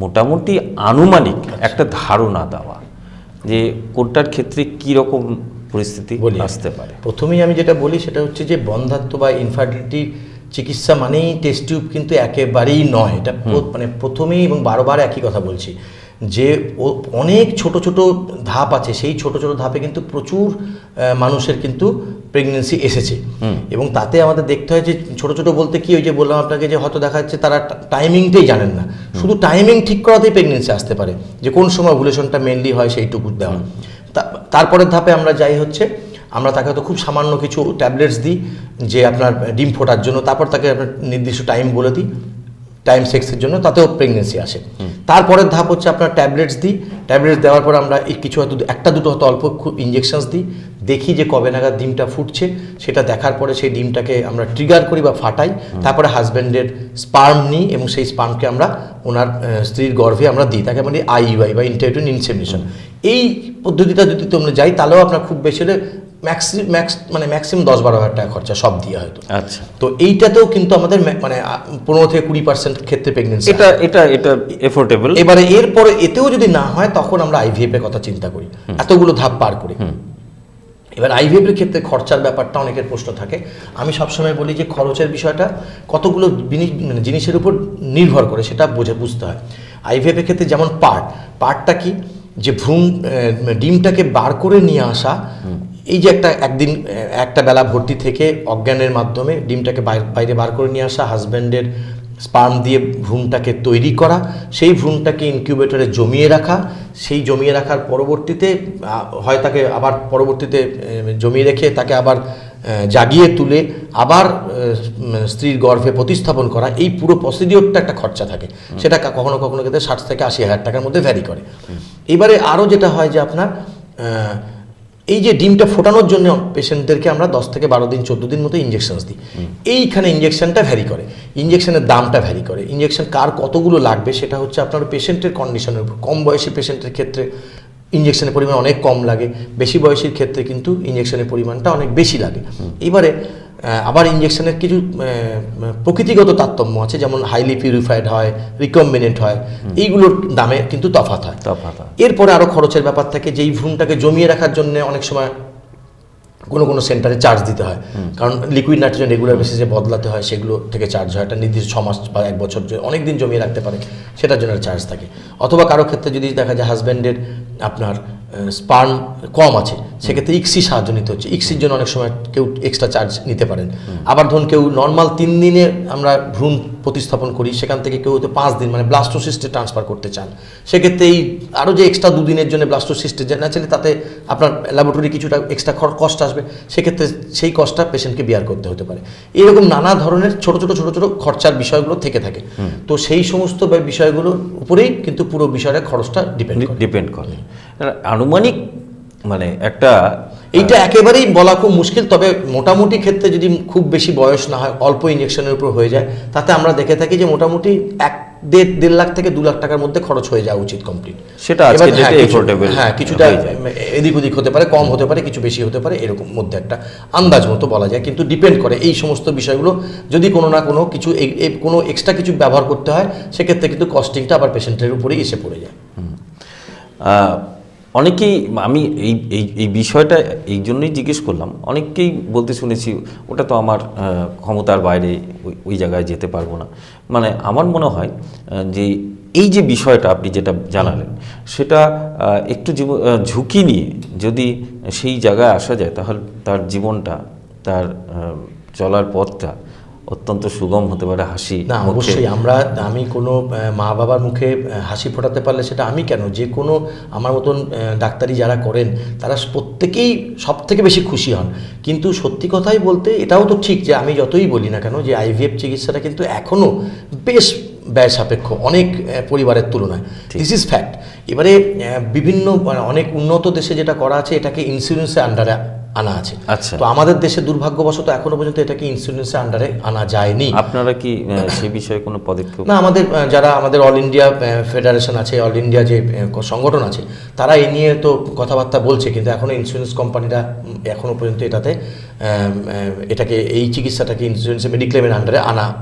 মোটামুটি আনুমানিক একটা ধারণা দেওয়া যে কোনটার ক্ষেত্রে কী রকম পরিস্থিতি বলি আসতে পারে। প্রথমেই আমি যেটা বলি সেটা হচ্ছে যে বন্ধ্যাত্ব বা ইনফার্টিলিটি চিকিৎসা মানেই টেস্ট টিউব কিন্তু একেবারেই নয়। এটা মানে প্রথমেই এবং বারবার একই কথা বলছি যে অনেক ছোট ছোট ধাপ আছে, সেই ছোট ছোট ধাপে কিন্তু প্রচুর মানুষের কিন্তু প্রেগনেন্সি এসেছে এবং তাতে আমাদের দেখতে হয় যে ছোট ছোট বলতে কি, ওই যে বললাম আপনাকে যে হয়তো দেখা যাচ্ছে তারা টাইমিংটাই জানেন না, শুধু টাইমিং ঠিক করাতেই প্রেগনেন্সি আসতে পারে, যে কোন সময় ওভুলেশনটা মেনলি হয় সেইটুকু দেওয়া। তারপরের ধাপে আমরা যাই হচ্ছে আমরা তাকে হয়তো খুব সামান্য কিছু ট্যাবলেটস দিই যে আপনার ডিম ফোটার জন্য, তারপর তাকে আপনার নির্দিষ্ট টাইম বলে দিই টাইম সেক্সের জন্য, তাতেও প্রেগনেন্সি আসে। তারপরের ধাপ হচ্ছে আপনার ট্যাবলেটস দিই, ট্যাবলেটস দেওয়ার পর আমরা কিছু হয়তো একটা দুটো হয়তো অল্প খুব ইঞ্জেকশনস দিই, দেখি যে কবে নাগাদ ডিমটা ফুটছে, সেটা দেখার পরে সেই ডিমটাকে আমরা ট্রিগার করি বা ফাটাই, তারপরে হাজব্যান্ডের স্পার্ম নিই এবং সেই স্পার্মকে আমরা ওনার স্ত্রীর গর্ভে আমরা দিই, তাকে মানে আইইউআই বা ইন্টারউটেরিন ইনসেমিনেশন। এই পদ্ধতিটা যদি তোমরা যাই তাহলেও আপনার খুব বেশি হলে ম্যাক্সিমাম 10-12 হাজার টাকা খরচা সব দিয়ে হয়তো। আচ্ছা, তো এইটাতেও কিন্তু আমাদের মানে 15-20% ক্ষেত্রে প্রেগনেন্সি এটা এফোর্ডেবল। এবারে এরপরে এতেও যদি না হয় তখন আমরা আইভিএফ এর কথা চিন্তা করি, এতগুলো ধাপ পার করে। এবার আইভিএফ এর ক্ষেত্রে খরচার ব্যাপারটা অনেকের প্রশ্ন থাকে। আমি সবসময় বলি যে খরচের বিষয়টা কতগুলো জিনিসের উপর নির্ভর করে, সেটা বুঝতে হয়। আইভিএফ এর ক্ষেত্রে যেমন পার্টটা কি, যে ভ্রূণ ডিমটাকে বার করে নিয়ে আসা, এই যে একদিন একটা বেলা ভর্তি থেকে অজ্ঞানের মাধ্যমে ডিমটাকে বাইরে বার করে নিয়ে আসা, হাজব্যান্ডের স্পার্ম দিয়ে ভ্রূণটাকে তৈরি করা, সেই ভ্রূণটাকে ইনকিউবেটরে জমিয়ে রাখা, সেই জমিয়ে রাখার পরবর্তীতে হয় তাকে আবার পরবর্তীতে জমিয়ে রেখে তাকে আবার জাগিয়ে তুলে আবার স্ত্রীর গর্ভে প্রতিস্থাপন করা, এই পুরো প্রসিডিওরটা একটা খরচা থাকে। সেটা কখনো কখনো ক্ষেত্রে 60 থেকে 80 হাজার টাকার মধ্যে ভ্যারি করে। এবারে আরও যেটা হয় যে আপনার এই যে ডিমটা ফোটানোর জন্য পেশেন্টদেরকে আমরা 10 থেকে 12 দিন 14 দিন মতো ইঞ্জেকশনস দিই। এইখানে ইঞ্জেকশনটা ভ্যারি করে, ইঞ্জেকশনের দামটা ভ্যারি করে, ইঞ্জেকশন কার কতগুলো লাগবে সেটা হচ্ছে আপনার পেশেন্টের কন্ডিশনের উপর। কম বয়সী পেশেন্টের ক্ষেত্রে ইঞ্জেকশনের পরিমাণ অনেক কম লাগে, বেশি বয়সীর ক্ষেত্রে কিন্তু ইঞ্জেকশনের পরিমাণটা অনেক বেশি লাগে। এবারে আবার ইঞ্জেকশনের কিছু প্রকৃতিগত তারতম্য আছে, যেমন হাইলি পিউরিফাইড হয়, রিকম্বিনেন্ট হয়, এইগুলোর দামে কিন্তু তফাৎ হয়। এরপরে আরও খরচের ব্যাপার থাকে, যেই ভ্রূণটাকে জমিয়ে রাখার জন্য অনেক সময় কোনো সেন্টারে চার্জ দিতে হয়, কারণ লিকুইড নাইট্রোজেন রেগুলার বেসিসে বদলাতে হয়, সেগুলো থেকে চার্জ হয়। একটা নির্দিষ্ট 6 মাস বা 1 বছর অনেক দিন জমিয়ে রাখতে পারে, সেটার জন্য চার্জ থাকে। অথবা কারো ক্ষেত্রে যদি দেখা যায় হাজব্যান্ডের আপনার স্পার্ম কম আছে, সেক্ষেত্রে ইক্সি সাহায্য নিতে হচ্ছে, ইক্সির জন্য অনেক সময় কেউ এক্সট্রা চার্জ নিতে পারেন। আবার ধরুন কেউ নর্মাল 3 দিনে আমরা ভ্রূণ প্রতিস্থাপন করি, সেখান থেকে কেউ হয়তো 5 দিন মানে ব্লাস্টোসিস্টে ট্রান্সফার করতে চান, সেক্ষেত্রে এই আরও যে এক্সট্রা 2 দিনের জন্য ব্লাস্টোসিস্টে ন্যাচারালি তাতে আপনার ল্যাবরেটরি কিছুটা এক্সট্রা কস্ট আসবে, সেক্ষেত্রে সেই কস্টটা পেশেন্টকে বিয়ার করতে হতে পারে। এরকম নানা ধরনের ছোট ছোট খরচার বিষয়গুলো থেকে থাকে। তো সেই সমস্ত বিষয়গুলোর উপরেই কিন্তু পুরো বিষয়ের খরচটা ডিপেন্ড করে। আনুমানিক মানে একটা এইটা একেবারেই বলা খুব মুশকিল, তবে মোটামুটি ক্ষেত্রে যদি খুব বেশি বয়স না হয়, অল্প ইঞ্জেকশনের উপর হয়ে যায়, তাতে আমরা দেখে থাকি যে মোটামুটি 1-1.5 লাখ থেকে 2 লাখ টাকার মধ্যে খরচ হয়ে যাওয়া উচিত কমপ্লিট। সেটা কিছুটা এদিক ওদিক হতে পারে, কম হতে পারে, কিছু বেশি হতে পারে, এরকম মধ্যে একটা আন্দাজ মতো বলা যায়। কিন্তু ডিপেন্ড করে এই সমস্ত বিষয়গুলো, যদি কোনো না কোনো কিছু কোনো এক্সট্রা কিছু ব্যবহার করতে হয়, সেক্ষেত্রে কিন্তু কস্টিংটা আবার পেশেন্টের উপরেই এসে পড়ে যায়। অনেকেই, আমি এই বিষয়টা এই জন্যই জিজ্ঞেস করলাম, অনেককেই বলতে শুনেছি ওটা তো আমার ক্ষমতার বাইরে, ওই জায়গায় যেতে পারবো না। মানে আমার মনে হয় যে এই যে বিষয়টা আপনি যেটা জানালেন, সেটা একটু ঝুঁকি নিয়ে যদি সেই জায়গায় আসা যায়, তাহলে তার জীবনটা, তার চলার পথটা অত্যন্ত সুগম হতে পারে। হাসি না, অবশ্যই আমি কোনো মা বাবার মুখে হাসি ফোটাতে পারলে সেটা আমি কেন, যে কোনো আমার মতন ডাক্তারি যারা করেন তারা প্রত্যেকেই সব থেকে বেশি খুশি হন। কিন্তু সত্যি কথাই বলতে এটাও তো ঠিক যে আমি যতই বলি না কেন যে আইভিএফ চিকিৎসাটা কিন্তু এখনও বেশ ব্যয় সাপেক্ষ অনেক পরিবারের তুলনায়, দিস ইজ ফ্যাক্ট। এবারে বিভিন্ন অনেক উন্নত দেশে যেটা করা আছে, এটাকে ইন্স্যুরেন্সের আন্ডারে আনা আছে। তো আমাদের দেশে দুর্ভাগ্যবশত এখনো পর্যন্ত এটাকে ইন্স্যুরেন্সের আন্ডারে আনা যায়নি। আপনারা কি সেই বিষয়ে কোনো পদক্ষেপ? না, আমাদের অল ইন্ডিয়া ফেডারেশন আছে, অল ইন্ডিয়া যে সংগঠন আছে, তারা এই নিয়ে তো কথাবার্তা বলছে, কিন্তু এখনো ইন্স্যুরেন্স কোম্পানিরা এখনো পর্যন্ত এটাতে এটাকে এই চিকিৎসাটাকে ইন্স্যুরেন্সে মেডিক্লেমের আন্ডারে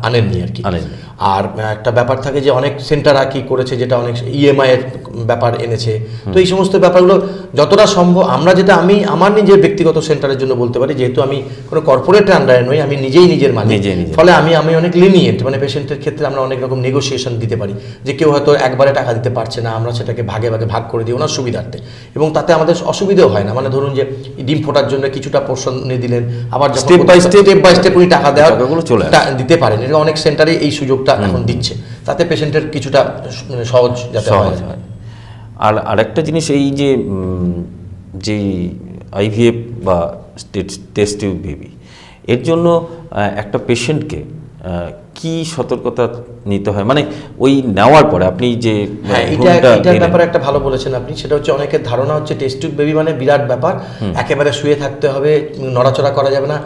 আনেননি আর কি। আনেননি। আর একটা ব্যাপার থাকে যে অনেক সেন্টার আর কি করেছে, যেটা অনেক ইএমআই এর ব্যাপার এনেছে। তো এই সমস্ত ব্যাপারগুলো যতটা সম্ভব আমরা যেটা আমার নিজের ব্যক্তিগত সেন্টারের জন্য বলতে পারি, যেহেতু আমি কোনো কর্পোরেটের আন্ডারে নই, আমি নিজেই নিজের মালিক, ফলে আমি অনেক লিনিয়েন্ট, মানে পেশেন্টের ক্ষেত্রে আমরা অনেক রকম নেগোসিয়েশন দিতে পারি, যে কেউ হয়তো একবারে টাকা দিতে পারছে না, আমরা সেটাকে ভাগে ভাগে ভাগ করে দিই ওনার সুবিধার্থে, এবং তাতে আমাদের অসুবিধাও হয় না। মানে ধরুন যে ডিম ফোটার জন্য কিছুটা পোর্শন নিয়ে দিলেন, আবার স্টেপ বাই স্টেপ উনি টাকা দিতে পারেন। এটা অনেক সেন্টারে এই সুযোগটা এখন দিচ্ছে, তাতে পেশেন্টের কিছুটা সহজ যাতে হয়। আর আরেকটা জিনিস, এই যে আইভিএফ বা টেস্ট টিউব বেবি, এর জন্য একটা পেশেন্টকে কি সতর্কতা নিতে হয়, মানে ওই নেওয়ার পরে আপনি যে এটার ব্যাপারে একটা ভালো বলেছেন আপনি। সেটা হচ্ছে অনেকের ধারণা হচ্ছে টেস্ট টিউব বেবি মানে বিরাট ব্যাপার, একেবারে শুয়ে থাকতে হবে, নড়াচড়া করা যাবে না।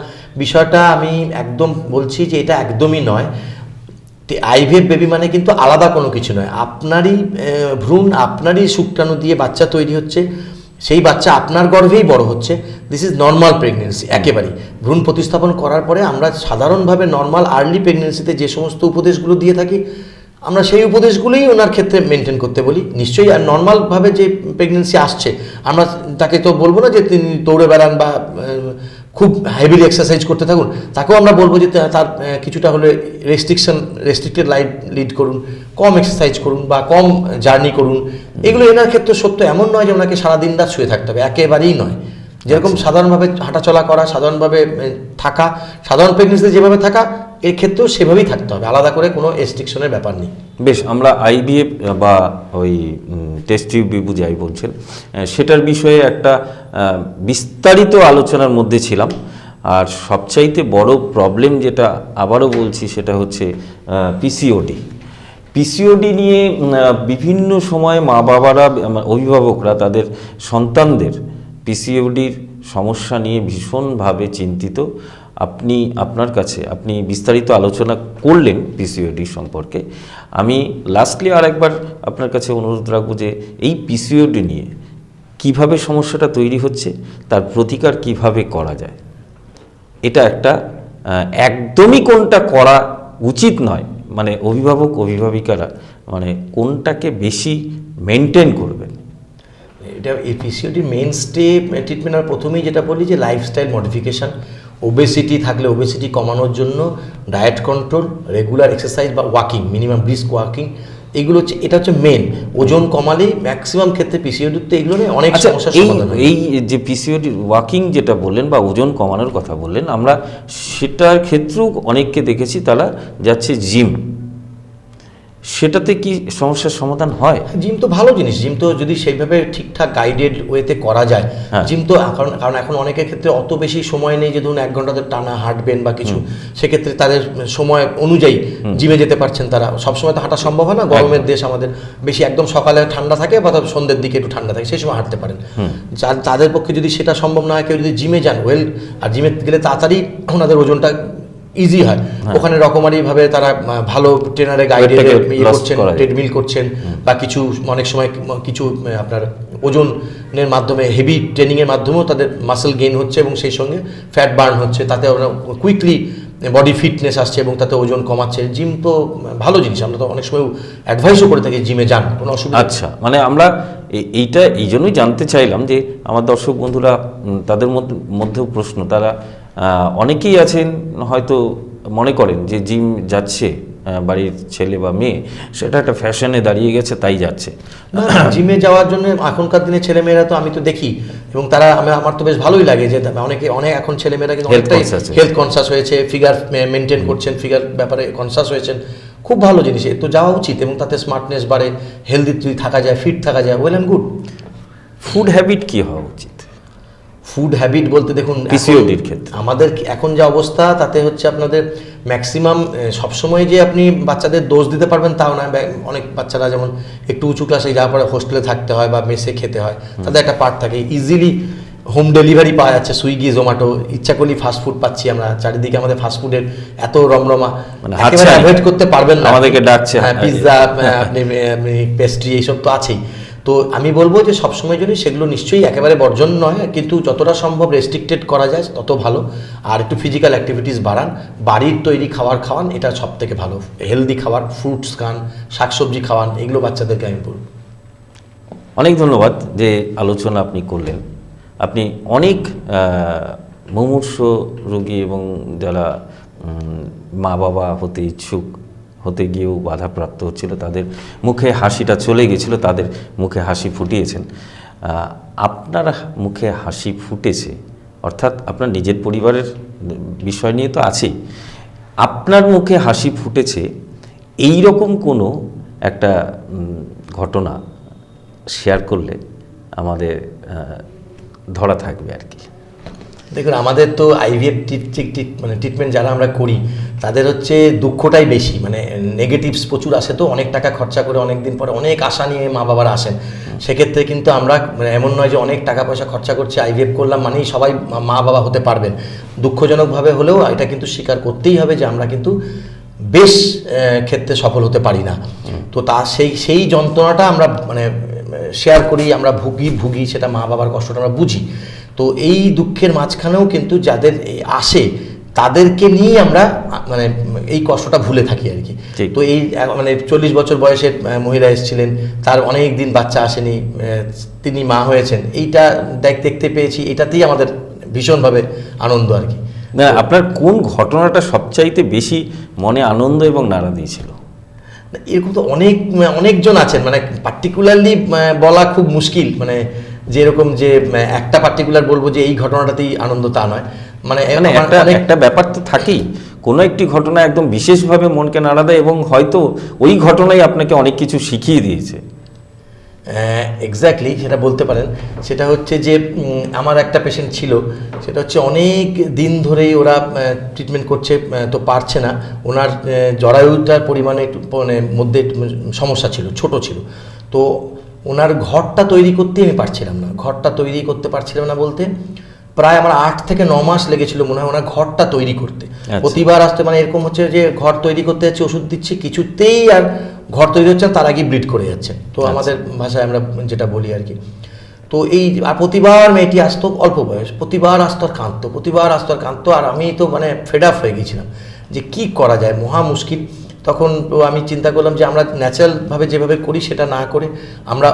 বিষয়টা আমি একদম বলছি যে এটা একদমই নয়। আইভিএফ বেবি মানে কিন্তু আলাদা কোনো কিছু নয়, আপনারই ভ্রূণ, আপনারই শুক্রাণু দিয়ে বাচ্চা তৈরি হচ্ছে, সেই বাচ্চা আপনার গর্ভেই বড় হচ্ছে। দিস ইজ নর্মাল প্রেগনেন্সি একেবারেই। ভ্রূণ প্রতিস্থাপন করার পরে আমরা সাধারণভাবে নর্মাল আর্লি প্রেগনেন্সিতে যে সমস্ত উপদেশগুলো দিয়ে থাকি, আমরা সেই উপদেশগুলোই ওনার ক্ষেত্রে মেনটেন করতে বলি। নিশ্চয়ই আর নর্মালভাবে যে প্রেগনেন্সি আসছে, আমরা তাকে তো বলবো না যে তিনি দৌড়ে বেড়ান বা খুব হেভিলি এক্সারসাইজ করতে থাকুন, তাকেও আমরা বলবো যে তার কিছুটা হলে রেস্ট্রিক্টেড লাইফ লিড করুন, কম এক্সারসাইজ করুন বা কম জার্নি করুন। এগুলো এনার ক্ষেত্রে সত্য, এমন নয় যে ওনাকে সারাদিন রাত শুয়ে থাকতে হবে, একেবারেই নয়। যেরকম সাধারণভাবে হাঁটাচলা করা, সাধারণভাবে থাকা, সাধারণ প্রেগনেন্সিতে যেভাবে থাকা, এর ক্ষেত্রেও সেভাবেই থাকতে হবে, আলাদা করে কোনো রেস্ট্রিকশনের ব্যাপার নেই। বেশ, আমরা আইভিএফ বা ওই টেস্ট টিউব বেবি যাই বলছেন, সেটার বিষয়ে একটা বিস্তারিত আলোচনার মধ্যে ছিলাম। আর সবচাইতে বড় প্রবলেম যেটা আবারও বলছি, সেটা হচ্ছে পিসিওডি নিয়ে বিভিন্ন সময় মা বাবারা, অভিভাবকরা তাদের সন্তানদের পিসিওডির সমস্যা নিয়ে ভীষণভাবে চিন্তিত। আপনার কাছে আপনি বিস্তারিত আলোচনা করলেন পিসিওডি সম্পর্কে। আমি লাস্টলি আরেকবার আপনার কাছে অনুরোধ রাখবো যে এই পিসিওডি নিয়ে কিভাবে সমস্যাটা তৈরি হচ্ছে, তার প্রতিকার কিভাবে করা যায়। এটা একটা একদমই কোনটা করা উচিত নয়, মানে অভিভাবিকারা মানে কোনটাকে বেশি মেনটেন করবেন। এটা এই পিসিওডি মেন ট্রিটমেন্ট আমরা প্রথমেই যেটা বলি যে লাইফস্টাইল মডিফিকেশান। ওবেসিটি থাকলে ওবেসিটি কমানোর জন্য ডায়েট কন্ট্রোল, রেগুলার এক্সারসাইজ বা ওয়াকিং, মিনিমাম ব্রিস্ক ওয়াকিং, এগুলো হচ্ছে, এটা হচ্ছে মেন। ওজন কমালেই ম্যাক্সিমাম ক্ষেত্রে পিসিওডিতে এগুলো নিয়ে অনেক সমস্যার সমাধান হয়। এই যে পিসিওডি ওয়াকিং যেটা বললেন বা ওজন কমানোর কথা বললেন, আমরা সেটার ক্ষেত্রেও অনেককে দেখেছি তারা যাচ্ছে জিম, সেটাতে কি সমস্যার সমাধান হয়? জিম তো ভালো জিনিস, জিম তো যদি সেইভাবে ঠিকঠাক গাইডেড ওয়েতে করা যায়, জিম তো কারণ এখন অনেকের ক্ষেত্রে অত বেশি সময় নেই যে ধরুন 1 ঘন্টা টানা হাঁটবেন বা কিছু, সেক্ষেত্রে তাদের সময় অনুযায়ী জিমে যেতে পারছেন। তারা সবসময় তো হাঁটা সম্ভব হয় না, গরমের দেশ আমাদের, বেশি একদম সকালে ঠান্ডা থাকে বা সন্ধ্যের দিকে একটু ঠান্ডা থাকে, সেই সময় হাঁটতে পারেন। তাদের পক্ষে যদি সেটা সম্ভব না হয়, কেউ যদি জিমে যান, আর জিমে গেলে তাড়াতাড়ি ওনাদের ওজনটা ইজি হয়। ওখানে রকমারিভাবে তারা ভালো ট্রেনারে গাইডে করছেন, ট্রেডমিল করছেন, বা কিছু অনেক সময় কিছু আপনার ওজনের মাধ্যমে হেভি ট্রেনিংয়ের মাধ্যমেও তাদের মাসেল গেইন হচ্ছে এবং সেই সঙ্গে ফ্যাট বার্ন হচ্ছে, তাতে ওরা কুইকলি বডি ফিটনেস আসছে এবং তাতে ওজন কমাচ্ছে। জিম তো ভালো জিনিস, আমরা তো অনেক সময় অ্যাডভাইসও করে থাকি জিমে যান, কোনো অসুবিধা। আচ্ছা, মানে আমরা এইটা এই জন্যই জানতে চাইলাম যে আমার দর্শক বন্ধুরা, তাদের মধ্যেও প্রশ্ন, তারা অনেকেই আছেন হয়তো মনে করেন যে জিম যাচ্ছে বাড়ির ছেলে বা মেয়ে, সেটা একটা ফ্যাশনে দাঁড়িয়ে গেছে তাই যাচ্ছে। জিমে যাওয়ার জন্য এখনকার দিনে ছেলেমেয়েরা তো আমি তো দেখি, এবং তারা আমার তো বেশ ভালোই লাগে যে অনেক এখন ছেলেমেয়েরা কিন্তু অনেকটাই হেলথ কনসাস হয়েছে, ফিগার মেনটেন করছেন, ফিগার ব্যাপারে কনসাস হয়েছেন, খুব ভালো জিনিস, তো যাওয়া উচিত। এবং তাতে স্মার্টনেস বাড়ে, হেলদি থাকা যায়, ফিট থাকা যায়, well and good. Food habit কী হওয়া উচিত? ফুড হ্যাবিট বলতে দেখুন, পিসিওডির ক্ষেত্রে আমাদের এখন যা অবস্থা, তাতে হচ্ছে আপনাদের ম্যাক্সিমাম সবসময় যে আপনি বাচ্চাদের দোষ দিতে পারবেন তাও না। অনেক বাচ্চারা যেমন একটু উঁচু ক্লাসে যাওয়ার পরে হোস্টেলে থাকতে হয় বা মেসে খেতে হয়, তাদের একটা পার্ট থাকে। ইজিলি হোম ডেলিভারি পাওয়া যাচ্ছে, সুইগি, জোম্যাটো, ইচ্ছা করলেই ফাস্টফুড পাচ্ছি আমরা, চারিদিকে আমাদের ফাস্টফুডের এত রমরমা, একেবারে অ্যাভয়েড করতে পারবেন না, আমাদেরকে ডাকছে। হ্যাঁ, পিৎজা, আপনি পেস্ট্রি, এইসব তো আছেই। তো আমি বলবো যে সবসময় জন্য সেগুলো নিশ্চয়ই একেবারে বর্জন নয়, কিন্তু যতটা সম্ভব রেস্ট্রিক্টেড করা যায় তত ভালো। আর একটু ফিজিক্যাল অ্যাক্টিভিটিস বাড়ান, বাড়ির তৈরি খাবার খাওয়ান, এটা সব থেকে ভালো। হেলদি খাবার, ফ্রুটস খান, শাকসবজি খাওয়ান, এগুলো বাচ্চাদেরকে আমি বলবো। অনেক ধন্যবাদ যে আলোচনা আপনি করলেন। আপনি অনেক মুমূর্ষ রোগী এবং যারা মা বাবা হতে ইচ্ছুক, হতে গিয়েও বাধাপ্রাপ্ত হচ্ছিল, তাদের মুখে হাসিটা চলে গেছিল, তাদের মুখে হাসি ফুটিয়েছেন। আপনার মুখে হাসি ফুটেছে অর্থাৎ আপনার নিজের পরিবারের বিষয় নিয়ে তো আছেই, আপনার মুখে হাসি ফুটেছে এই রকম কোনো একটা ঘটনা শেয়ার করলে আমাদের ধরা থাকবে আর কি। দেখুন, আমাদের তো আইভিএফ মানে ট্রিটমেন্ট যারা আমরা করি তাদের হচ্ছে দুঃখটাই বেশি, মানে নেগেটিভস প্রচুর আসে, তো অনেক টাকা খরচা করে অনেক দিন পরে অনেক আশা নিয়ে মা বাবারা আসেন। সেক্ষেত্রে কিন্তু আমরা মানে এমন নয় যে অনেক টাকা পয়সা খরচা করছি আইভিএফ করলাম মানেই সবাই মা বাবা হতে পারবেন। দুঃখজনকভাবে হলেও এটা কিন্তু স্বীকার করতেই হবে যে আমরা কিন্তু বেশ ক্ষেত্রে সফল হতে পারি না। তো সেই যন্ত্রণাটা আমরা মানে শেয়ার করি, আমরা ভুগি, সেটা মা বাবার কষ্টটা আমরা বুঝি। তো এই দুঃখের মাঝখানেও কিন্তু যাদের আসে তাদেরকে নিয়েই আমরা মানে এই কষ্টটা ভুলে থাকি আর কি। তো এই মানে 40 বছর বয়সের মহিলা এসেছিলেন, তার অনেক দিন বাচ্চা আসেনি, তিনি মা হয়েছেন, এইটা দেখতে পেয়েছি, এটাতেই আমাদের ভীষণভাবে আনন্দ আর কি। না, আপনার কোন ঘটনাটা সবচাইতে বেশি মনে আনন্দ এবং নাড়া দিয়েছিল? এরকম তো অনেকজন আছেন, মানে পার্টিকুলারলি বলা খুব মুশকিল, মানে যেরকম যে একটা পার্টিকুলার বলবো যে এই ঘটনাটাতেই আনন্দ তা নয়, মানে একটা ব্যাপার তো থাকেই, কোনো একটি ঘটনা একদম বিশেষভাবে মনকে নাড়া দেয় এবং হয়তো ওই ঘটনাই আপনাকে অনেক কিছু শিখিয়ে দিয়েছে। এক্স্যাক্টলি, সেটা বলতে পারেন। সেটা হচ্ছে যে আমার একটা পেশেন্ট ছিল, সেটা হচ্ছে অনেক দিন ধরেই ওরা ট্রিটমেন্ট করছে, তো পারছে না, ওনার জরায়ুটার পরিমাণে একটু মানে মধ্যে সমস্যা ছিল, ছোট ছিল। তো ওনার ঘরটা তৈরি করতে আমি পারছিলাম না, ঘরটা তৈরি করতে পারছিলাম না বলতে প্রায় আমার 8 থেকে 9 মাস লেগেছিল মনে হয় ওনার ঘরটা তৈরি করতে। প্রতিবার আসতে মানে এরকম হচ্ছে যে ঘর তৈরি করতে যাচ্ছে, ওষুধ দিচ্ছে, কিছুতেই আর ঘর তৈরি হচ্ছে, তার আগে ব্লিড করে যাচ্ছে। তো আমাদের ভাষায় আমরা যেটা বলি আর কি। তো এই আর প্রতিবার মেয়েটি আসতো, অল্প বয়স, প্রতিবার আসতো আর কাঁদতো, আর আমি তো মানে ফেড আপ হয়ে গেছিলাম যে কি করা যায়, মহা মুশকিল। তখন আমি চিন্তা করলাম যে আমরা ন্যাচারালভাবে যেভাবে করি সেটা না করে আমরা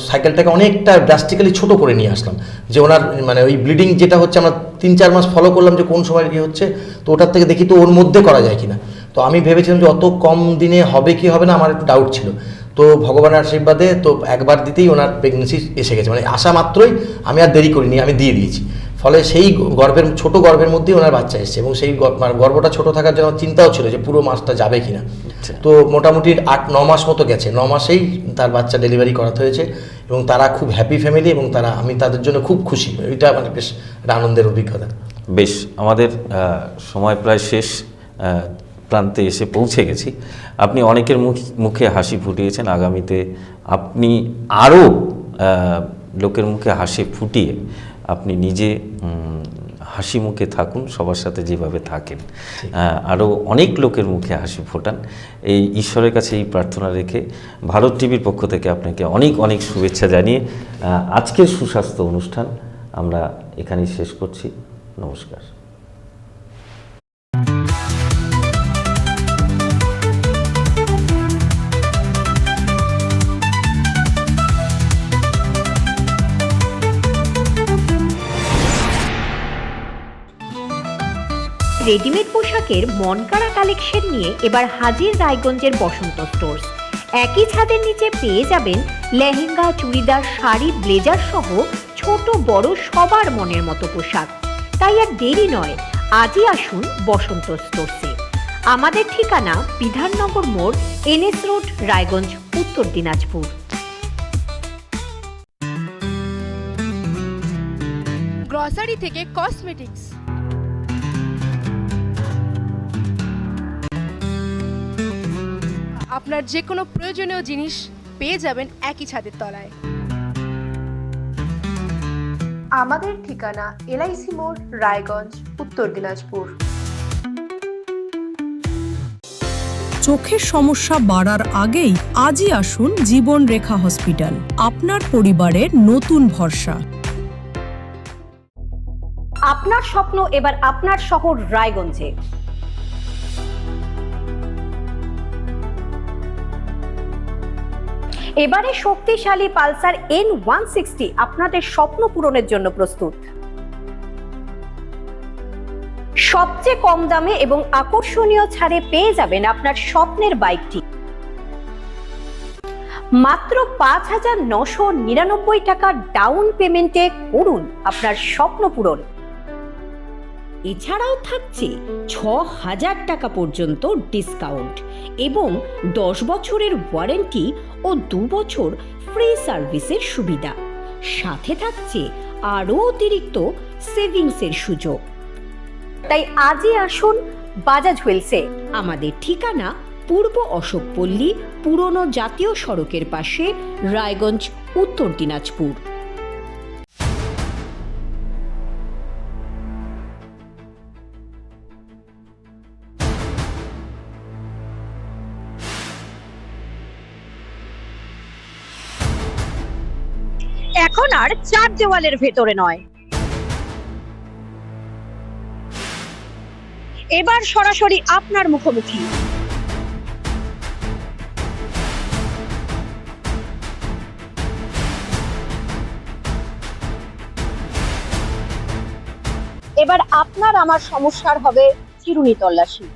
সাইকেলটাকে অনেকটা ড্রাস্টিক্যালি ছোট করে নিয়ে আসলাম, যে ওনার মানে ওই ব্লিডিং যেটা হচ্ছে আমরা 3-4 মাস ফলো করলাম যে কোন সময় কী হচ্ছে, তো ওটার থেকে দেখি তো ওর মধ্যে করা যায় কিনা। তো আমি ভেবেছিলাম যে অত কম দিনে হবে কি হবে না, আমার একটু ডাউট ছিল। তো ভগবানের আশীর্বাদে তো একবার দিতেই ওনার প্রেগনেন্সি এসে গেছে, মানে আসা মাত্রই আমি আর দেরি করিনি, আমি দিয়ে দিয়েছি। ফলে সেই ছোট গর্ভের মধ্যেই ওনার বাচ্চা এসেছে, এবং সেই গর্ভটা ছোট থাকার জন্য চিন্তাও ছিল যে পুরো মাসটা যাবে কিনা। তো মোটামুটি 8-9 মাস মতো গেছে, 9 মাসেই তার বাচ্চা ডেলিভারি করাতে হয়েছে, এবং তারা খুব হ্যাপি ফ্যামিলি, এবং আমি তাদের জন্য খুব খুশি। এটা মানে বেশ একটা আনন্দের অভিজ্ঞতা। বেশ, আমাদের সময় প্রায় শেষ প্রান্তে এসে পৌঁছে গেছি। আপনি অনেকের মুখে হাসি ফুটিয়েছেন, আগামীতে আপনি আরও লোকের মুখে হাসি ফুটিয়ে আপনি নিজে হাসি মুখে থাকুন, সবার সাথে যেভাবে থাকেন, আরও অনেক লোকের মুখে হাসি ফোটান, এই ঈশ্বরের কাছে এই প্রার্থনা রেখে ভারত টিভির পক্ষ থেকে আপনাকে অনেক অনেক শুভেচ্ছা জানিয়ে আজকের সুস্বাস্থ্য অনুষ্ঠান আমরা এখানেই শেষ করছি। নমস্কার। রেডিমেড পোশাকের মনকাড়া কালেকশন নিয়ে এবার হাজির রায়গঞ্জের বসন্ত স্টোর্স। একই ছাদের নিচে পেয়ে যাবেন লেহেঙ্গা, চুড়িদার, শাড়ি, ব্লেজার সহ ছোট বড় সবার মনের মতো পোশাক। তাই আর দেরি নয়, আজই আসুন বসন্ত স্টোর্সে। আমাদের ঠিকানা বিধাননগর মোড়, NS রোড, রায়গঞ্জ, উত্তর দিনাজপুর। গ্রসারি থেকে কসমেটিক্স, আপনার যে কোনো প্রয়োজনীয় জিনিস পেয়ে যাবেন একই ছাদের তলায়। আমাদের ঠিকানা LIC মোড়, রায়গঞ্জ, উত্তর দিনাজপুর। চোখের সমস্যা বাড়ার আগেই আজই আসুন জীবন রেখা হসপিটাল, আপনার পরিবারের নতুন ভরসা। আপনার স্বপ্ন এবার আপনার শহর রায়গঞ্জে। এবারে শক্তিশালী পালসার N160 আপনাদের স্বপ্ন পূরণের জন্য প্রস্তুত। সবচেয়ে কম দামে এবং আকর্ষণীয় ছাড়ে পেয়ে যাবেন আপনার স্বপ্নের বাইকটি। মাত্র 5,999 টাকা ডাউন পেমেন্টে করুন আপনার স্বপ্ন পূরণ। এছাড়াও থাকছে 6,000 টাকা পর্যন্ত ডিসকাউন্ট এবং 10 বছরের ওয়ারেন্টি ও 2 বছর ফ্রি সার্ভিসের সুবিধা। সাথে থাকছে আরও অতিরিক্ত সেভিংসের সুযোগ। তাই আজই আসুন বাজাজ হুইলসে। আমাদের ঠিকানা পূর্ব অশোকপল্লী, পুরনো জাতীয় সড়কের পাশে, রায়গঞ্জ, উত্তর দিনাজপুর। এখন আর চার দেওয়ালের ভেতরে নয়, এবার সরাসরি আপনার মুখোমুখি। এবার আপনার আমার সমস্যার হবে চিরুনি তল্লাশি।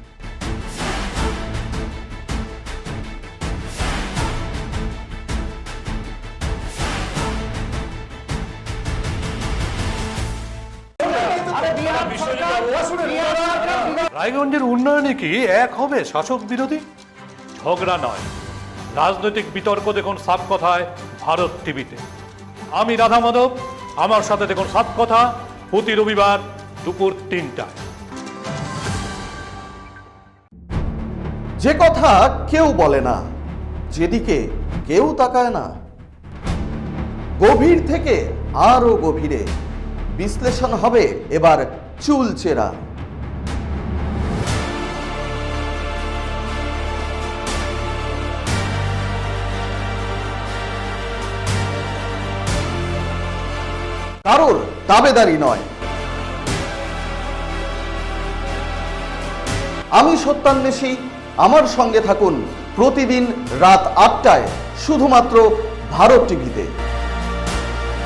রায়গঞ্জের উন্নয়নে কি এক হবে শাসক বিরোধী? ঝগড়া নয়, রাজনৈতিক বিতর্ক দেখুন সাত কথায় ভারত টিভিতে। আমি রাধা মাধব, আমার সাথে দেখুন সাত কথা প্রতি রবিবার দুপুর 3টায়। যে কথা কেউ বলে না, যেদিকে কেউ তাকায় না, গভীর থেকে আরো গভীরে বিশ্লেষণ হবে এবার চুলচেরা। কারোর দাবেদারি নয়। আমি সত্যান্বেষী, আমার সঙ্গে থাকুন প্রতিদিন রাত 8টায় শুধুমাত্র ভারত টিভিতে।